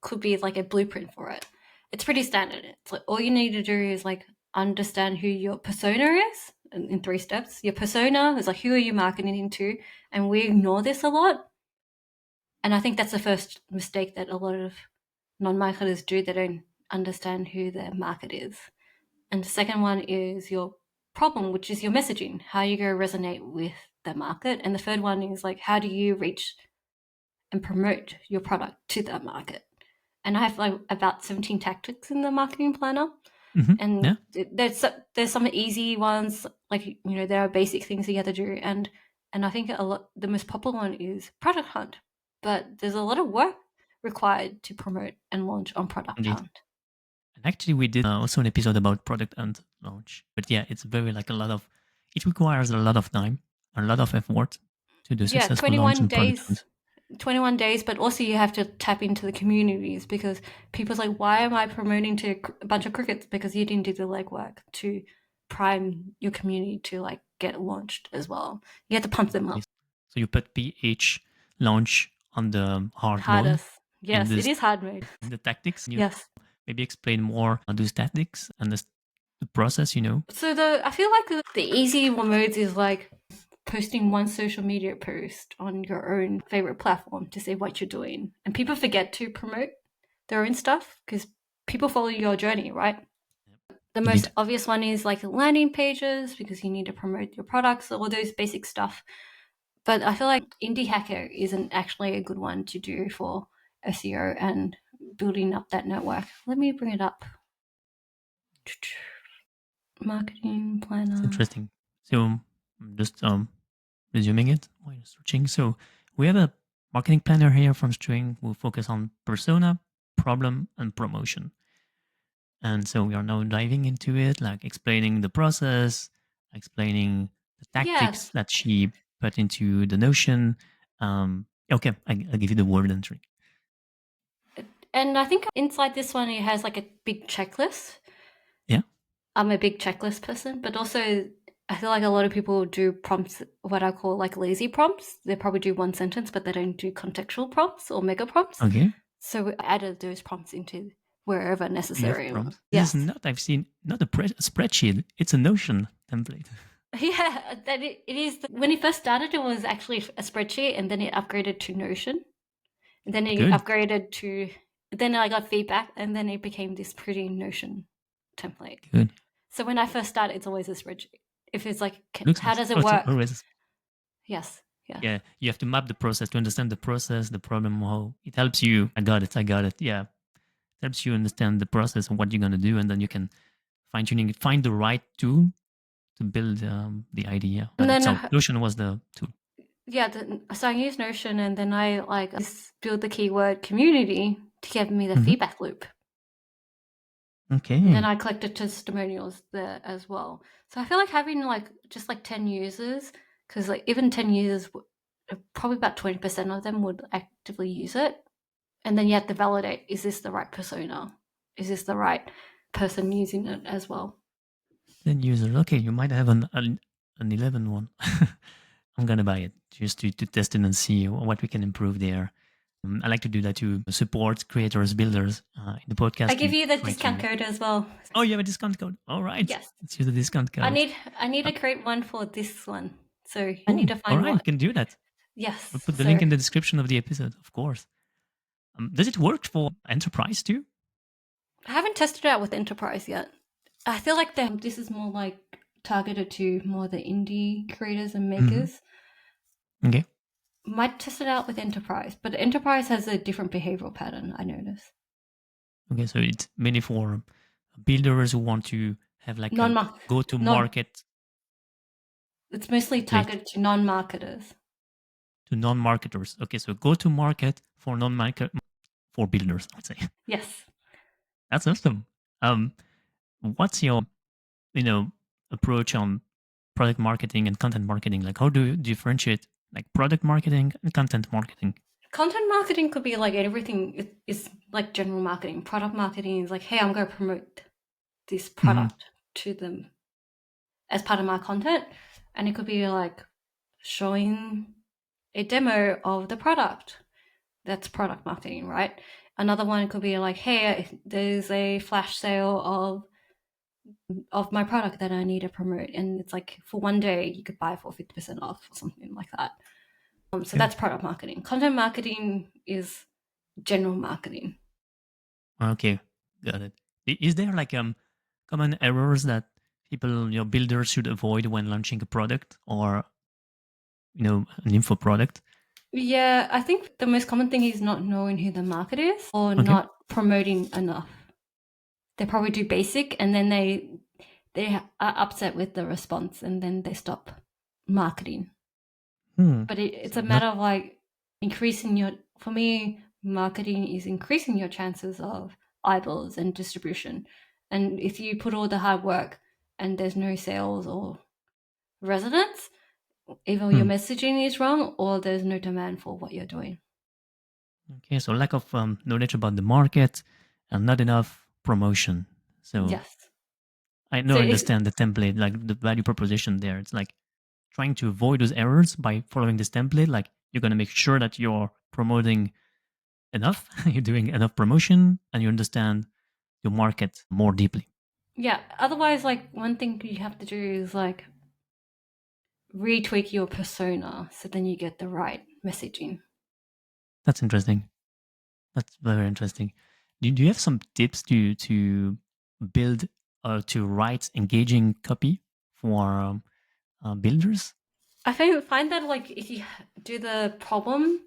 could be like a blueprint for it. It's pretty standard. It's like all you need to do is like understand who your persona is in 3 steps. Your persona is like who are you marketing into, and we ignore this a lot. And I think that's the first mistake that a lot of non-marketers do. They don't understand who their market is. And the second one is your problem, which is your messaging, how you go resonate with the market. And the third one is like, how do you reach and promote your product to that market? And I have like about 17 tactics in the marketing planner. And Yeah, there's some easy ones, like, there are basic things you have to do. And I think the most popular one is product hunt. But there's a lot of work required to promote and launch on product indeed. hunt. And actually, we did also an episode about product and launch. But yeah, it's very like a lot of. It requires a lot of time, a lot of effort to do Yeah, successful launch and product hunt. 21 days, but also you have to tap into the communities because people's like, why am I promoting to a bunch of crickets? Because you didn't do the legwork to prime your community to like get launched as well. You have to pump them up. So you put PH launch on the hard mode Hardest. in Yes, it this is hard mode. in the tactics. And you Yes. maybe explain more on those tactics and the process. So I feel like the easy modes is like posting one social media post on your own favorite platform to say what you're doing. And people forget to promote their own stuff because people follow your journey, right? The most Indeed. obvious one is like landing pages because you need to promote your products, all those basic stuff. But I feel like Indie Hacker isn't actually a good one to do for SEO and building up that network. Let me bring it up. Marketing It's planner. interesting. So I'm just resuming it while searching. So we have a marketing planner here from String. We'll focus on persona, problem, and promotion. And so we are now diving into it, like explaining the process, explaining the tactics Yes. that she put into the Notion. Okay, I'll give you the word entry. And I think inside this one, it has like a big checklist. Yeah. I'm a big checklist person, but also I feel like a lot of people do prompts, what I call like lazy prompts. They probably do one sentence, but they don't do contextual prompts or mega prompts. Okay. So I added those prompts into wherever You have necessary. prompts. Yes. This is not, I've seen, not a spreadsheet. It's a Notion template. Yeah, that it is. When it first started, it was actually a spreadsheet, and then it upgraded to Notion. And then it Good. upgraded to, then I got feedback, and then it became this pretty Notion template. Good. So when I first start, it's always a spreadsheet. If it's like, Looks how nice. does it It's work? always, Yes. Yeah. yeah, you have to map the process to understand the process, the problem, how it helps you. I got it. Yeah. It helps you understand the process and what you're going to do. And then you can fine tuning it, find the right tool to build the idea. And then, so Notion was the tool. Yeah, so I use Notion, and then I build the keyword community to give me the feedback loop. Okay. And then I collected testimonials there as well. So I feel like having just 10 users, because even 10 users, probably about 20% of them would actively use it. And then you have to validate, is this the right persona? Is this the right person using it as well? 10 users. Okay, you might have an 11 one. I'm going to buy it just to test it and see what we can improve there. I like to do that to support creators, builders in the podcast. I give you the discount code as well. Oh, you have a discount code. All right. Yes. Let's use the discount code. I need to create one for this one. So I need to find all right, one. You can do that. Yes. We'll put the link in the description of the episode, of course. Does it work for enterprise too? I haven't tested it out with enterprise yet. I feel like this is more like targeted to more the indie creators and makers. Okay. Might test it out with enterprise, but enterprise has a different behavioral pattern, I notice. Okay, so it's mainly for builders who want to have like a go-to-market. It's mostly targeted to non-marketers. To non-marketers. Okay, so go-to-market for non-market for builders, I would say. Yes. That's awesome. What's your, approach on product marketing and content marketing? Like, how do you differentiate like product marketing and content marketing? Content marketing could be like everything. It's like general marketing. Product marketing is like, hey, I'm going to promote this product to them as part of my content. And it could be like showing a demo of the product. That's product marketing, right? Another one could be like, hey, there's a flash sale of my product that I need to promote. And it's like for one day, you could buy for 50% off or something like that. So that's product marketing. Content marketing is general marketing. Okay, got it. Is there like common errors that people, builders should avoid when launching a product or, an info product? Yeah, I think the most common thing is not knowing who the market is or not promoting enough. They probably do basic and then they are upset with the response and then they stop marketing. But it's a matter of like increasing for me, marketing is increasing your chances of eyeballs and distribution. And if you put all the hard work and there's no sales or resonance, either your messaging is wrong or there's no demand for what you're doing. Okay, so lack of knowledge about the market and not enough promotion. So yes, I understand the template, like the value proposition there. It's like trying to avoid those errors by following this template. Like you're going to make sure that you're promoting enough, you're doing enough promotion, and you understand your market more deeply. Yeah. Otherwise, like one thing you have to do is like retweak your persona so then you get the right messaging. That's interesting. That's very interesting. Do you have some tips to build or to write engaging copy for builders? I find that like if you do the problem,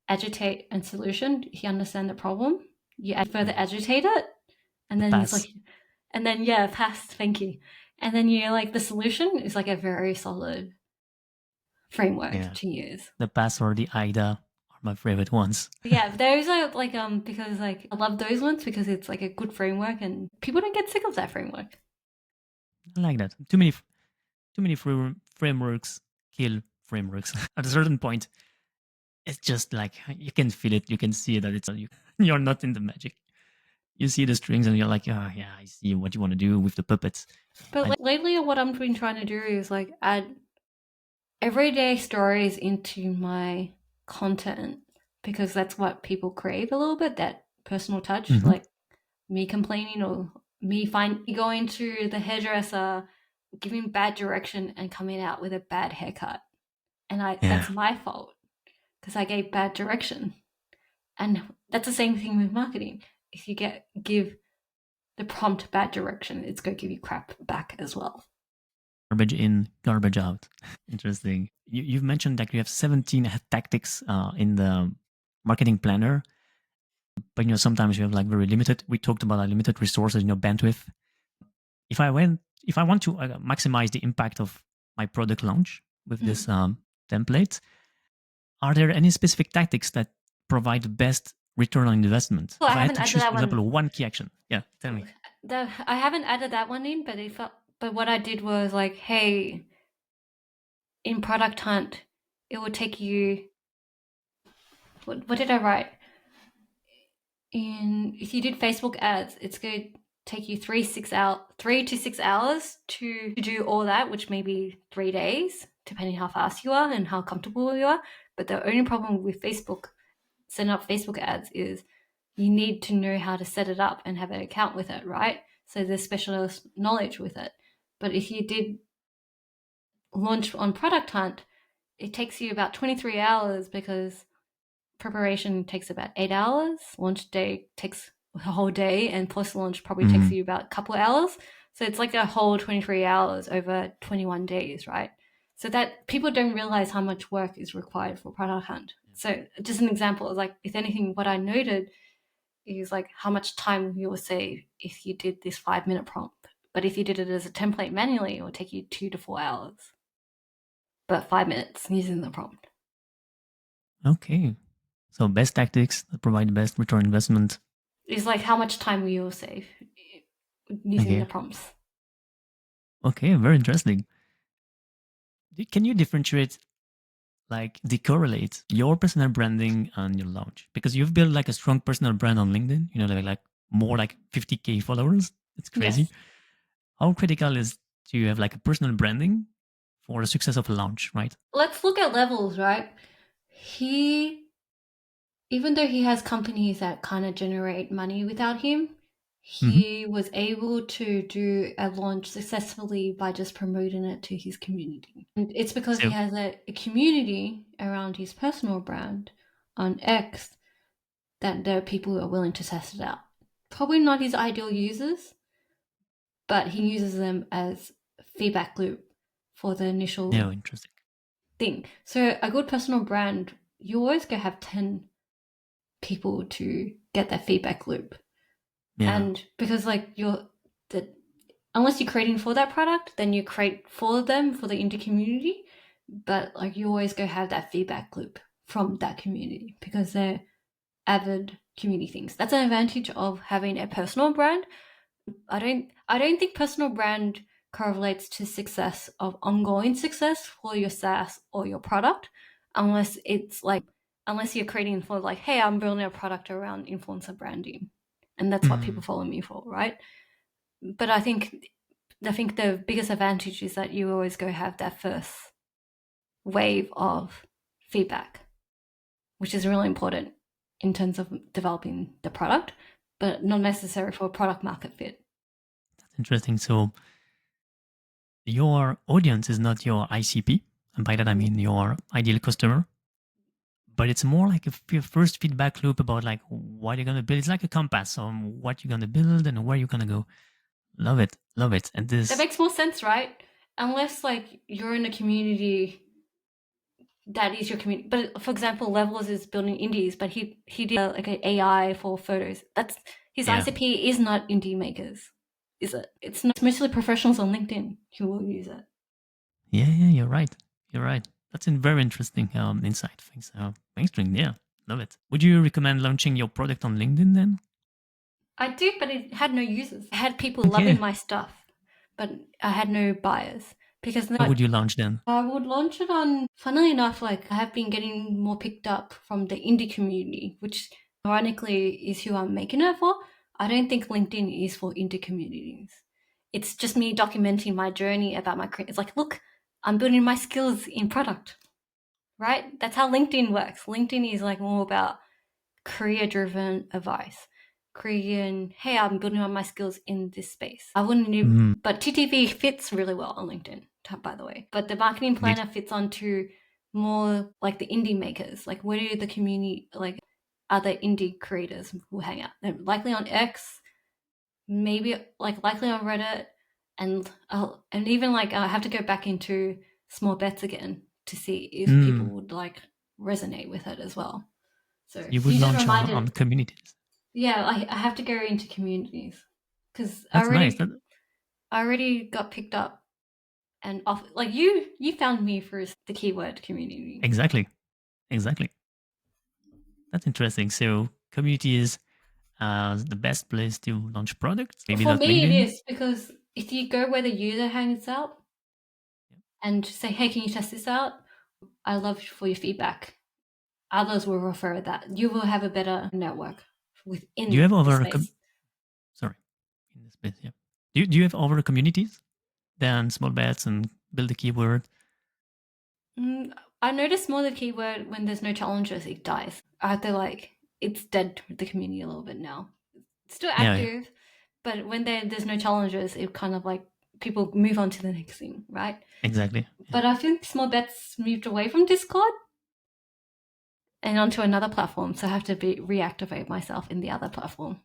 agitate, and solution, if you understand the problem, you further agitate it, and then it's like, and then pass. Thank you. And then you like the solution is like a very solid framework to use. The pass or the IDA are my favorite ones. Yeah, those are like because like I love those ones because it's like a good framework and people don't get sick of that framework. I like that. Too many frameworks kill frameworks. At a certain point, it's just like you can feel it, you can see that it's You're not in the magic. You see the strings and you're like, oh yeah, I see what you want to do with the puppets. But lately, what I've been trying to do is like add everyday stories into my content because that's what people crave a little bit, that personal touch, Mhm. like me complaining or me going to the hairdresser, giving bad direction and coming out with a bad haircut. And Yeah. that's my fault because I gave bad direction. And that's the same thing with marketing. If you give the prompt bad direction, it's going to give you crap back as well. Garbage in, garbage out. Interesting. You've mentioned that you have 17 tactics in the marketing planner, but sometimes you have like very limited. We talked about limited resources, bandwidth. If I want to maximize the impact of my product launch with this template, are there any specific tactics that provide the best return on investment? Well, If I I had haven't to added choose, that for example, one. one key action, yeah, tell me. I haven't added that one in, but what I did was like, hey, in Product Hunt, it will take you. What did I write? If you did Facebook ads, it's going to take you 3 to 6 hours to do all that, which may be 3 days, depending how fast you are and how comfortable you are. But the only problem with setting up Facebook ads is you need to know how to set it up and have an account with it, right? So there's specialist knowledge with it. But if you did launch on Product Hunt, it takes you about 23 hours because preparation takes about 8 hours. Launch day takes a whole day, and post launch probably takes you about a couple of hours. So it's like a whole 23 hours over 21 days, right? So that people don't realize how much work is required for Product Hunt. So just an example is like, if anything, what I noted is like how much time you will save if you did this 5-minute prompt. But if you did it as a template manually, it will take you 2 to 4 hours. But 5 minutes using the prompt. Okay. So best tactics that provide the best return on investment. Is like how much time you will save using the prompts. Okay, very interesting. Can you differentiate, like decorrelate your personal branding and your launch? Because you've built like a strong personal brand on LinkedIn, like more like 50K followers. It's crazy. Yes. How critical is to have like a personal branding for the success of a launch, right? Let's look at levels, right? Even though he has companies that kind of generate money without him, he was able to do a launch successfully by just promoting it to his community. And it's because he has a community around his personal brand on X that there are people who are willing to test it out. Probably not his ideal users, but he uses them as feedback loop for the initial interesting thing. So a good personal brand, you always go have 10 people to get that feedback loop. Yeah. And because like unless you're creating for that product, then you create for them for the indie community. But like you always go have that feedback loop from that community because they're avid community things. That's an advantage of having a personal brand. I don't think personal brand correlates to success of ongoing success for your SaaS or your product, unless you're creating for like, hey, I'm building a product around influencer branding, and that's what people follow me for, right? But I think the biggest advantage is that you always go have that first wave of feedback, which is really important in terms of developing the product, but not necessary for a product market fit. That's interesting. So your audience is not your ICP, and by that I mean your ideal customer, but it's more like a first feedback loop about like what you're gonna build. It's like a compass on what you're gonna build and where you're gonna go. Love it, love it. And that makes more sense, right? Unless like you're in a community that is your community. But for example, Levels is building indies, but he did like an AI for photos. That's his ICP is not indie makers, is it? It's mostly professionals on LinkedIn who will use it. Yeah, you're right. You're right. That's a very interesting insight. Thanks. Thanks, String. Yeah, love it. Would you recommend launching your product on LinkedIn then? I do, but it had no users. I had people loving my stuff, but I had no buyers. Because how would you launch then? I would launch it on, funnily enough, like I have been getting more picked up from the indie community, which ironically is who I'm making it for. I don't think LinkedIn is for indie communities. It's just me documenting my journey about my career. It's like, look, I'm building my skills in product, right? That's how LinkedIn works. LinkedIn is like more about career-driven advice. Korean, hey, I'm building on my skills in this space. I wouldn't even, but TTV fits really well on LinkedIn, by the way. But the marketing planner fits onto more like the indie makers. Like, where do the community, like, other indie creators who hang out? They're likely on X, maybe like likely on Reddit, and even like I have to go back into small bets again to see if people would like resonate with it as well. So You would you just launch reminded. on communities. Yeah, I have to go into communities because That's nice. I already got picked up and off. Like you found me through the keyword community. Exactly. That's interesting. So community is the best place to launch products. Maybe For not me, it LinkedIn. is because if you go where the user hangs out and say, "Hey, can you test this out?" I love for your feedback. Others will refer that. You will have a better network within Do you have the other space. sorry, in the space? Yeah. Do you have other communities than small bets and build a keyword? I notice more the keyword when there's no challenges, it dies. I have to like it's dead with the community a little bit now. It's still active, but when there's no challenges, it kind of like people move on to the next thing, right? Exactly. But I think small bets moved away from Discord and onto another platform, so I have to reactivate myself in the other platform.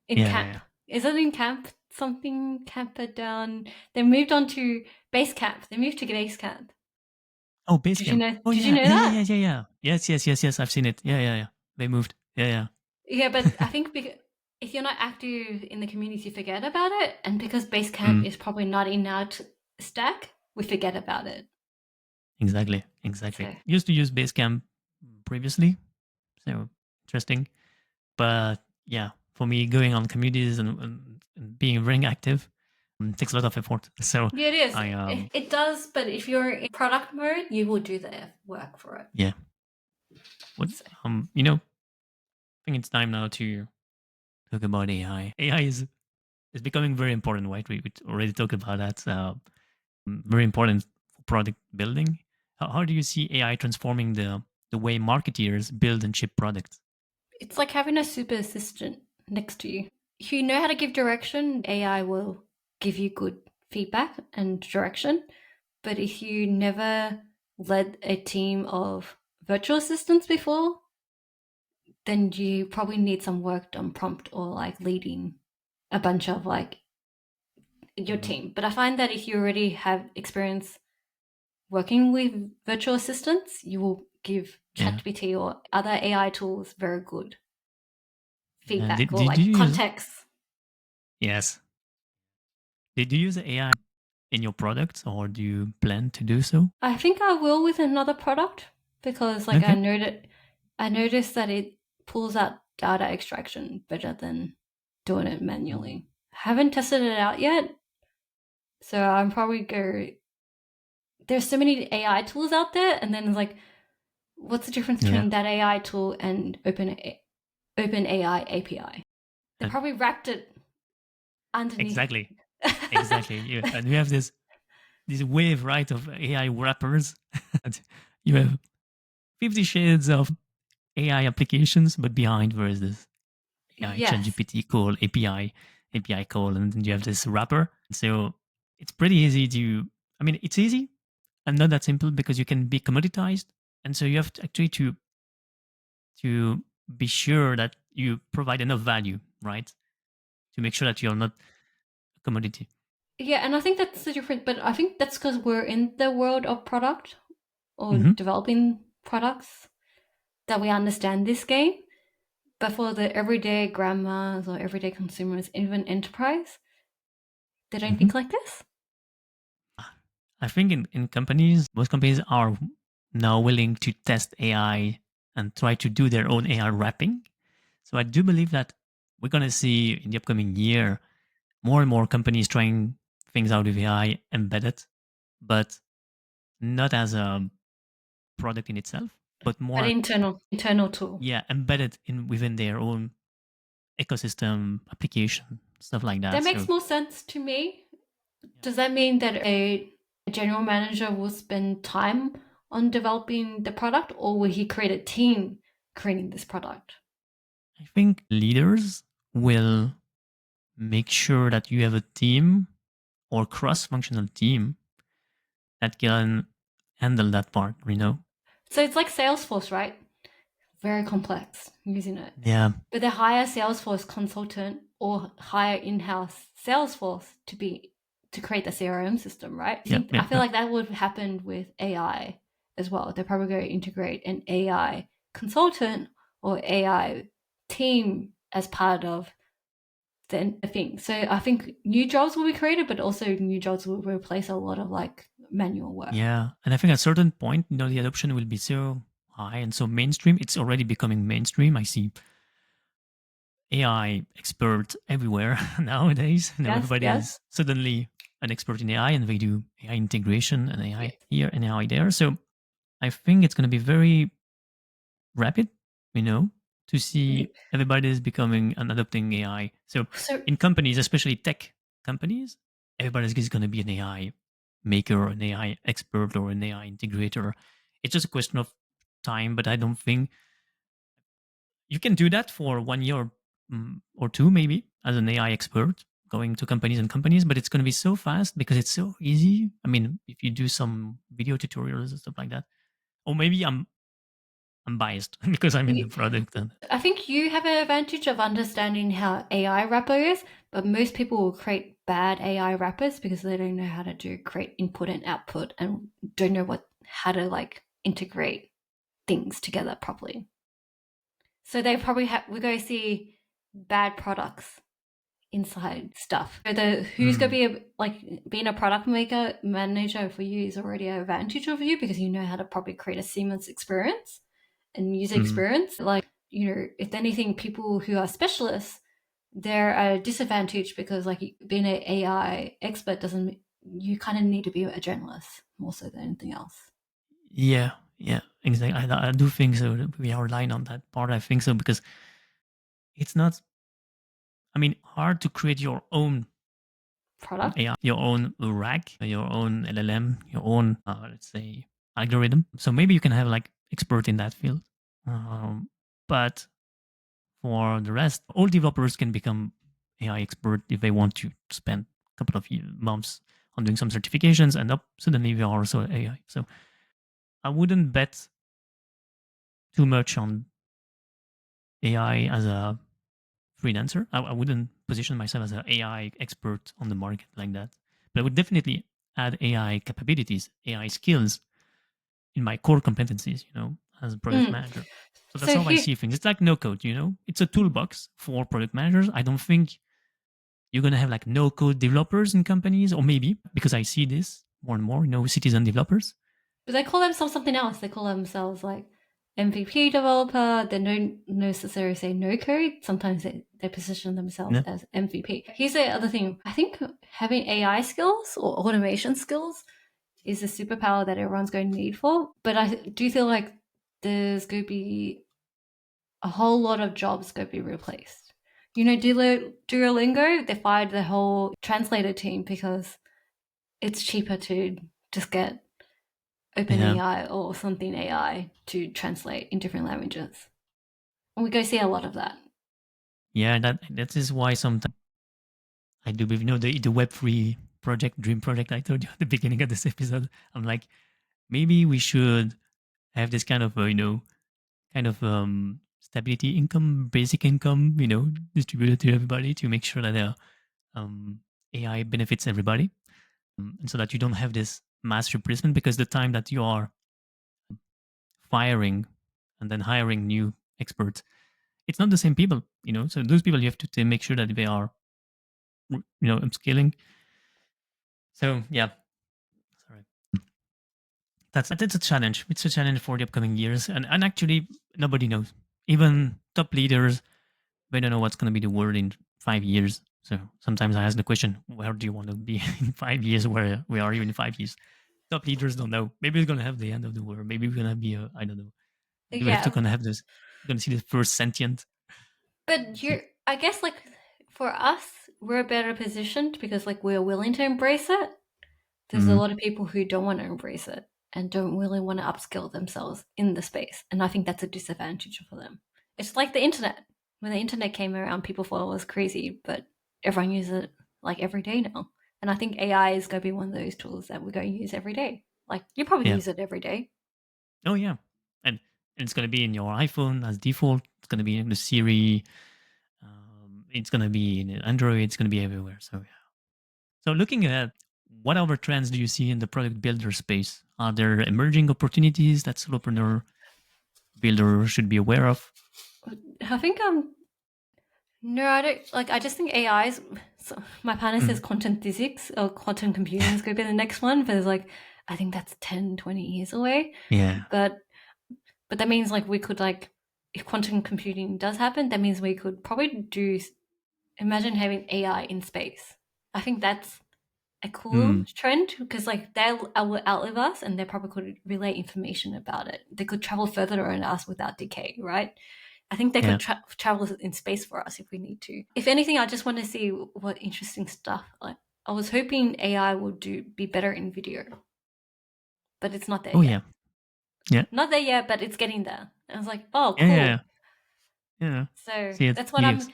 In Camp. Is it in Camp? Something Camper down. They moved on to Basecamp. They moved to Basecamp. Oh, Basecamp. Did you know that? Yeah. Yes. I've seen it. Yeah. They moved. Yeah. Yeah, but I think if you're not active in the community, you forget about it. And because Basecamp is probably not in our stack, we forget about it. Exactly. So. Used to use Basecamp previously, so interesting. But yeah, for me, going on communities and being very active takes a lot of effort. So yeah, it is. It does, but if you're in product mode, you will do the work for it. Yeah. What I think it's time now to talk about AI. AI is becoming very important, right? We already talked about that. Very important for product building. How do you see AI transforming the way marketeers build and ship products? It's like having a super assistant next to you. If you know how to give direction, AI will give you good feedback and direction. But if you never led a team of virtual assistants before, then you probably need some work done prompt or like leading a bunch of like your team. But I find that if you already have experience working with virtual assistants, you will give ChatGPT or other AI tools very good feedback or Did like you context. Yes. Did you use AI in your products, or do you plan to do so? I think I will with another product because like I noticed that it pulls out data extraction better than doing it manually. Haven't tested it out yet, so I'm probably there's so many AI tools out there, and then it's like, what's the difference between that AI tool and OpenAI API? They probably wrapped it underneath. Exactly. And we have this wave, right, of AI wrappers. You have 50 shades of AI applications, but behind there is this AI ChatGPT call, API call, and then you have this wrapper. So it's pretty easy it's easy and not that simple because you can be commoditized. And so you have to actually to be sure that you provide enough value, right? To make sure that you're not a commodity. Yeah, and I think that's the difference, but I think that's because we're in the world of product or developing products that we understand this game. But for the everyday grandmas or everyday consumers, even enterprise, they don't think like this. I think in companies, most companies are now willing to test AI and try to do their own AI wrapping. So I do believe that we're going to see in the upcoming year more and more companies trying things out with AI embedded, but not as a product in itself. but An more, internal tool. yeah, embedded in within their own ecosystem application, stuff like that. That makes So more sense to me. yeah. Does that mean that a general manager will spend time on developing the product, or will he create a team creating this product? I think leaders will make sure that you have a team or cross-functional team that can handle that part, you know? So it's like Salesforce, right? Very complex using it. Yeah. But they hire Salesforce consultant or hire in-house Salesforce to create the CRM system, right? Yeah. I Yeah. feel like that would happen with AI as well. They're probably going to integrate an AI consultant or AI team as part of the thing. So I think new jobs will be created, but also new jobs will replace a lot of like manual work. Yeah. And I think at a certain point, you know, the adoption will be so high and so mainstream. It's already becoming mainstream. I see AI expert everywhere nowadays. You know, Yes, everybody yes. is suddenly an expert in AI and they do AI integration and Yeah. AI here and AI there. So I think it's going to be very rapid, you know, to see everybody is becoming and adopting AI. So So in companies, especially tech companies, everybody's going to be an AI maker, an AI expert, or an AI integrator. It's just a question of time, but I don't think you can do that for 1 year or two, maybe, as an AI expert, going to companies and companies, but it's going to be so fast because it's so easy. I mean, if you do some video tutorials and stuff like that, or maybe I'm biased because I'm in the product. And I think you have an advantage of understanding how AI wrapper is, but most people will create bad AI wrappers because they don't know how to create input and output and don't know how to like integrate things together properly. So they probably we go see bad products inside stuff. So who's gonna be being a product maker manager for you is already an advantage of you because you know how to probably create a seamless experience and user experience. Like, if anything, people who are specialists, they're at a disadvantage because like being an AI expert doesn't, you kind of need to be a journalist more so than anything else. yeah, yeah, exactly. I do think so. That we are relying on that part. I think so because it's not, I mean, hard to create your own Product. AI, your own rack, your own LLM, your own, let's say, algorithm. So maybe you can have like expert in that field. But for the rest, all developers can become AI expert if they want to spend a couple of months on doing some certifications and up suddenly they are also AI. So I wouldn't bet too much on AI as a freelancer. I wouldn't position myself as an AI expert on the market like that. But I would definitely add AI capabilities, AI skills in my core competencies, you know, as a product manager. So that's So how I here, see things. It's like no code, you know, it's a toolbox for product managers. I don't think you're going to have like no code developers in companies, or maybe because I see this more and more, you know, citizen developers. but they call themselves something else. They call themselves like MVP developer. They don't necessarily say no code. Sometimes they position themselves Yeah. as MVP. Here's the other thing. I think having AI skills or automation skills is a superpower that everyone's going to need for. But I do feel like there's going to be a whole lot of jobs going to be replaced. Duolingo, they fired the whole translator team because it's cheaper to just get Yeah. OpenAI or something AI to translate in different languages. And we go see a lot of that. Yeah. That is why sometimes I do believe, you know, the Web3 project, dream project I told you at the beginning of this episode. I'm like, maybe we should have this kind of, you know, kind of stability income, basic income, you know, distributed to everybody to make sure that um, AI benefits everybody. And so that you don't have this mass replacement because the time that you are firing and then hiring new experts, it's not the same people, you know. So those people you have to make sure that they are, you know, upscaling. So yeah, sorry. That's a challenge. It's a challenge for the upcoming years, and actually nobody knows. Even top leaders, they don't know what's going to be the world in 5 years. So sometimes I ask the question, where do you want to be in 5 years? Where we are even in 5 years? Top leaders don't know. Maybe we're going to have the end of the world. Maybe we're going to be I don't know, Do we have to Yeah, gonna have this? Gonna see the first sentient? but I guess like for us, we're better positioned because like we're willing to embrace it. There's a Mm, lot of people who don't want to embrace it and don't really want to upskill themselves in the space, and I think that's a disadvantage for them. It's like the internet. When the internet came around, people thought it was crazy, but everyone uses it like every day now. And I think AI is going to be one of those tools that we're going to use every day. Like you probably yeah. use it every day. Oh yeah. And it's gonna be in your iPhone as default. It's gonna be in the Siri. It's gonna be in Android. It's gonna be everywhere. So yeah. So looking at what other trends do you see in the product builder space? Are there emerging opportunities that solopreneur builder should be aware of? I think no, I don't like. I just think AI is. So my partner says Mm, quantum physics or quantum computing is going to be the next one, but it's like I think that's 10, 20 years away. yeah. But that means like we could like if quantum computing does happen, that means we could probably do. Imagine having AI in space. I think that's a cool Mm, trend because like they will outlive us and they probably could relay information about it. They could travel further around us without decay, right? I think they yeah. could travel in space for us if we need to. If anything, I just want to see what interesting stuff. Like I was hoping AI would be better in video, but it's not there Oh yet. yeah. Yeah. Not there yet, but it's getting there. And I was like, oh, Yeah. Yeah. cool. Yeah. So See it. that's what Yes. I'm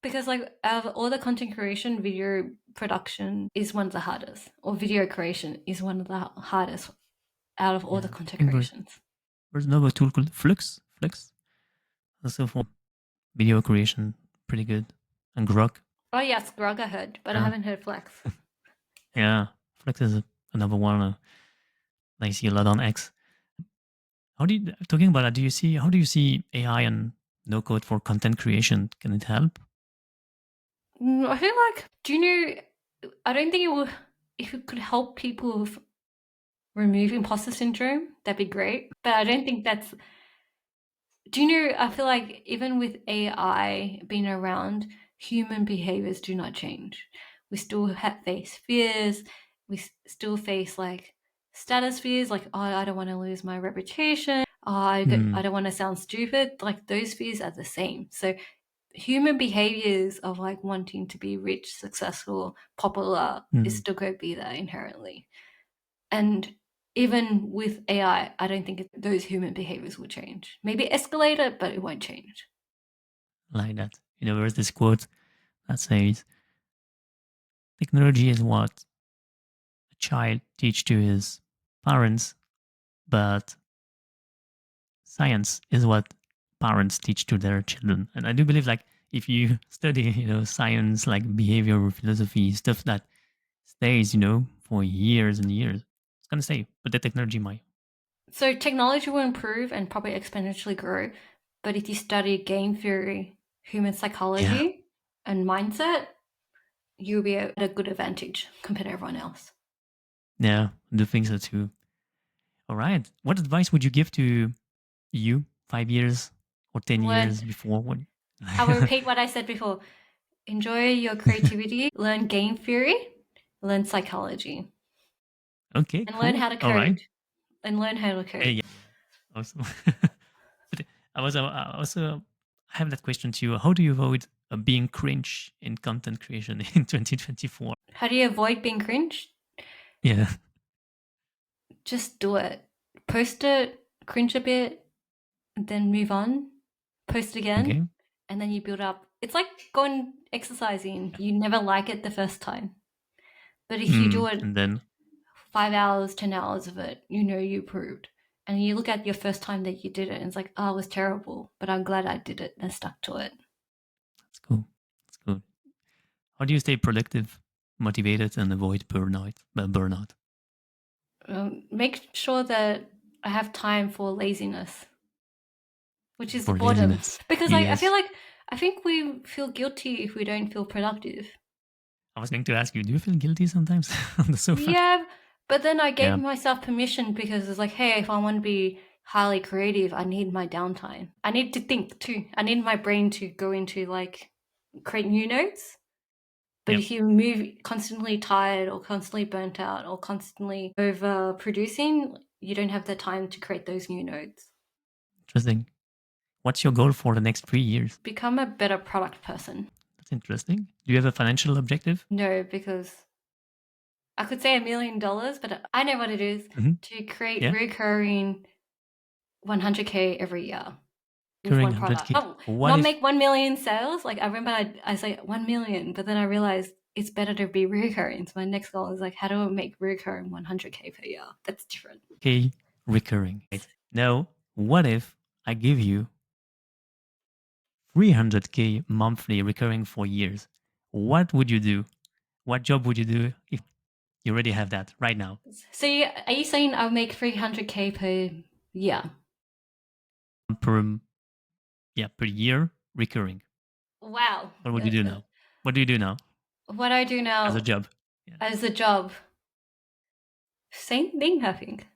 because like out of all the content creation, video production is one of the hardest, or video creation is one of the hardest out of all Yeah. the I content think creations. there's another tool called Flux. Flux. Also for video creation, pretty good. And Grok. Oh yes, Grog I heard, but I Yeah. haven't heard Flex. Yeah. Flux is another one. I see a lot on X. How do you talking about that? Do you see how do you see AI and no code for content creation? Can it help? I feel like, do you know? I don't think it will. If it could help people remove imposter syndrome, that'd be great. But I don't think that's. Do you know? I feel like even with AI being around, human behaviors do not change. We still face fears. We still face like status fears, like oh, I don't want to lose my reputation. Oh, I Hmm. don't want to sound stupid. Like those fears are the same. So human behaviors of like wanting to be rich, successful, popular is Hmm. still going to be there inherently. And even with AI, I don't think those human behaviors will change. Maybe escalate it, but it won't change. Like that. There's this quote that says, "Technology is what a child teach to his parents, but science is what parents teach to their children." And I do believe, like, if you study, science, like behavioral philosophy, stuff that stays, for years and years, it's gonna stay. But the technology might. So technology will improve and probably exponentially grow. But if you study game theory, human Yeah. psychology, and mindset, you'll be at a good advantage compared to everyone else. Yeah. I do think so too. All right. What advice would you give to you 5 years or 10 Learn, years before? What? I will repeat what I said before. Enjoy your creativity, learn game theory, learn psychology, Okay, and learn cool. how to All right. code. And learn how to code. Yeah. Awesome. But I also have that question to you. How do you avoid being cringe in content creation in 2024? How do you avoid being cringe? Yeah. Just do it. Post it, cringe a bit, then move on. Post again, Okay. and then you build up. It's like going exercising. You never like it the first time. But if you do Mm, it and then 5 hours, 10 hours of it, you know you improved. And you look at your first time that you did it, and it's like, oh, it was terrible, but I'm glad I did it and stuck to it. that's cool. That's cool. How do you stay productive, motivated, and avoid burnout? Burnout Make sure that I have time for laziness, which is for boredom. laziness. Because I feel Yes. like I think we feel guilty if we don't feel productive. I was going to ask you, do you feel guilty sometimes on the sofa? Yeah, but then I gave Yeah. myself permission because it's like, hey, if I want to be highly creative, I need my downtime. I need to think too. I need my brain to go into like create new notes. But Yeah. if you move constantly tired or constantly burnt out or constantly over producing, you don't have the time to create those new notes. Interesting. What's your goal for the next 3 years? Become a better product person. That's interesting. Do you have a financial objective? No, because I could say $1 million, but I know what it is to create Yeah. recurring 100K every year with Recurring one product. 100K. Not make 1 million sales. Like I remember I say 1 million, but then I realized it's better to be recurring. So my next goal is like, how do I make recurring 100K per year? That's different. Okay, recurring. Right. Now, what if I give you 300K monthly recurring for years? What would you do? What job would you do if you already have that right now? So are you saying I'll make 300K per year? Per year recurring. Wow. What would you do now? What do you do now What I do now as a job? as a job, same thing, I think.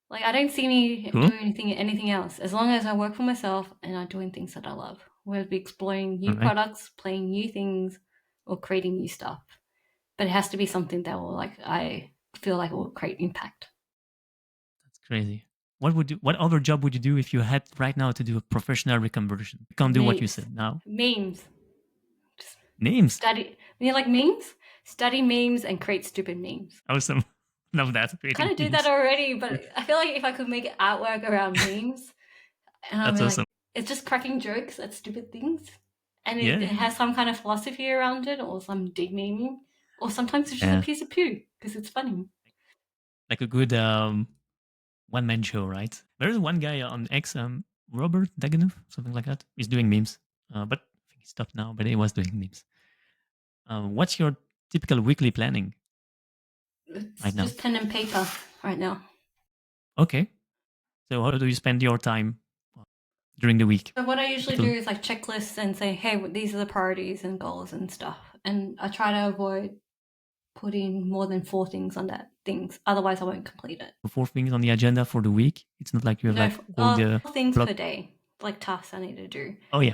Like I don't see me Cool. doing anything else as long as I work for myself and I'm doing things that I love. We'll be exploring new Alright. products, playing new things, or creating new stuff. But it has to be something that will I feel like it will create impact. That's crazy. What other job would you do if you had right now to do a professional reconversion? You can't do what you said now. Memes. Just Names. study. You like memes? Study memes and create stupid memes. Awesome. Love that. Kind of do that already, but I feel like if I could make artwork around memes, and That's awesome. It's just cracking jokes at stupid things, and it has some kind of philosophy around it, or some deep meaning, or sometimes it's just a piece of poo because it's funny. Like a good one-man show, right? There's one guy on X, Robert Daganov, something like that. He's doing memes, but I think he stopped now. But he was doing memes. What's your typical weekly planning? It's right now? Just pen and paper right now. Okay. So how do you spend your time during the week? So what I usually do is like checklists and say, hey, these are the priorities and goals and stuff. And I try to avoid putting more than 4 things on that things. Otherwise, I won't complete it. 4 things on the agenda for the week. It's not like you have all the 4 things per day, like tasks I need to do. Oh yeah.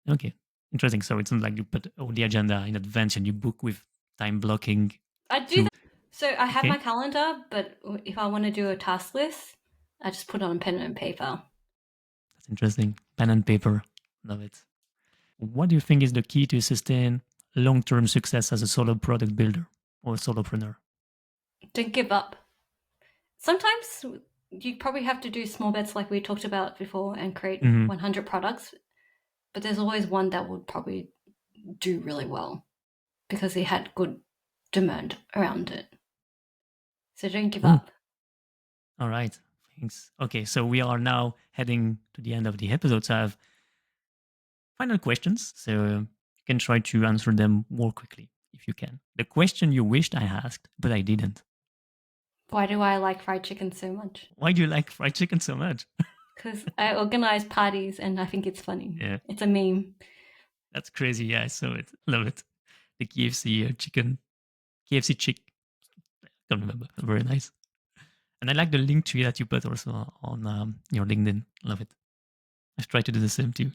Okay. Interesting. So it's not like you put all the agenda in advance and you book with time blocking. I do that. So I have my calendar, but if I want to do a task list, I just put it on pen and paper. That's interesting. Pen and paper. Love it. What do you think is the key to sustain long-term success as a solo product builder or a solopreneur? Don't give up. Sometimes you probably have to do small bets like we talked about before and create 100 products, but there's always one that would probably do really well because it had good demand around it. So don't give up. All right. Thanks. Okay, so we are now heading to the end of the episode. So I have final questions. So you can try to answer them more quickly if you can. The question you wished I asked, but I didn't. Why do I like fried chicken so much? Why do you like fried chicken so much? Because I organize parties and I think it's funny. Yeah. It's a meme. That's crazy. Yeah, I saw it. Love it. The KFC chicken. KFC chick. I don't remember. Very nice. And I like the link tree that you put also on your LinkedIn. Love it. I've tried to do the same too.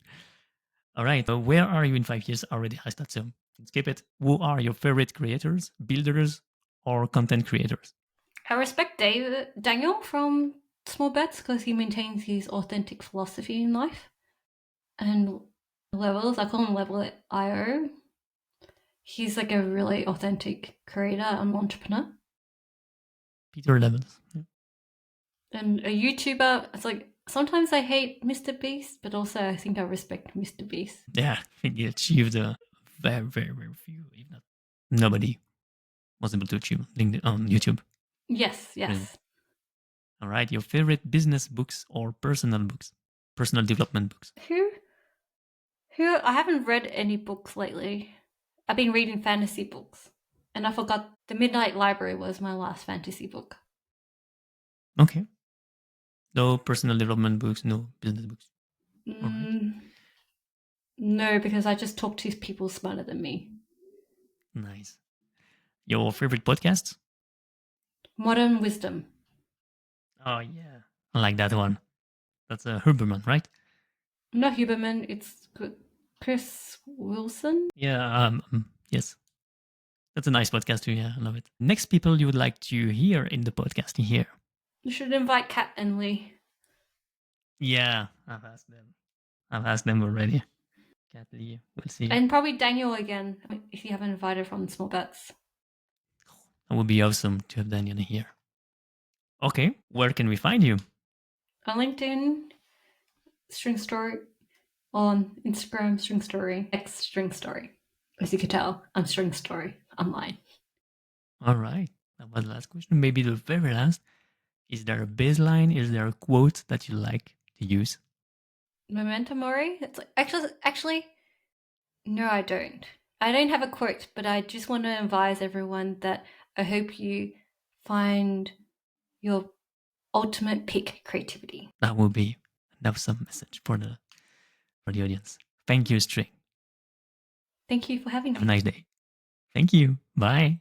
All right. Where are you in 5 years? I already asked that, so skip it. Who are your favorite creators, builders, or content creators? I respect Daniel from Small Bets because he maintains his authentic philosophy in life. And Levels, I call him Level IO. He's like a really authentic creator and entrepreneur. Peter Levels. Yeah. And a YouTuber, it's like sometimes I hate Mr. Beast, but also I think I respect Mr. Beast. Yeah, I think he achieved a very, very, very few, if not nobody, was able to achieve on YouTube. Yes. Brilliant. All right, your favorite business books or personal books, personal development books? Who? I haven't read any books lately. I've been reading fantasy books, and I forgot The Midnight Library was my last fantasy book. Okay. No personal development books, no business books. Right. No, because I just talk to people smarter than me. Nice. Your favorite podcasts? Modern Wisdom. Oh, yeah. I like that one. That's a Huberman, right? Not Huberman, it's Chris Wilson. Yeah, yes. That's a nice podcast too, yeah, I love it. Next people you would like to hear in the podcast here? You should invite Kat and Lee. Yeah, I've asked them. I've asked them already. Kathleen, we'll see. And probably Daniel again, if you haven't invited from Small Bets. It would be awesome to have Daniel here. Okay, where can we find you? On LinkedIn, String Story. On Instagram, String Story. X String Story. As you can tell, I'm String Story online. All right. That was the last question. Maybe the very last. Is there a baseline? Is there a quote that you like to use? Memento Mori? It's like, actually, no, I don't. I don't have a quote, but I just want to advise everyone that I hope you find your ultimate peak creativity. That will be an awesome message for the audience. Thank you, String. Thank you for having Have a me. nice day. Thank you. Bye.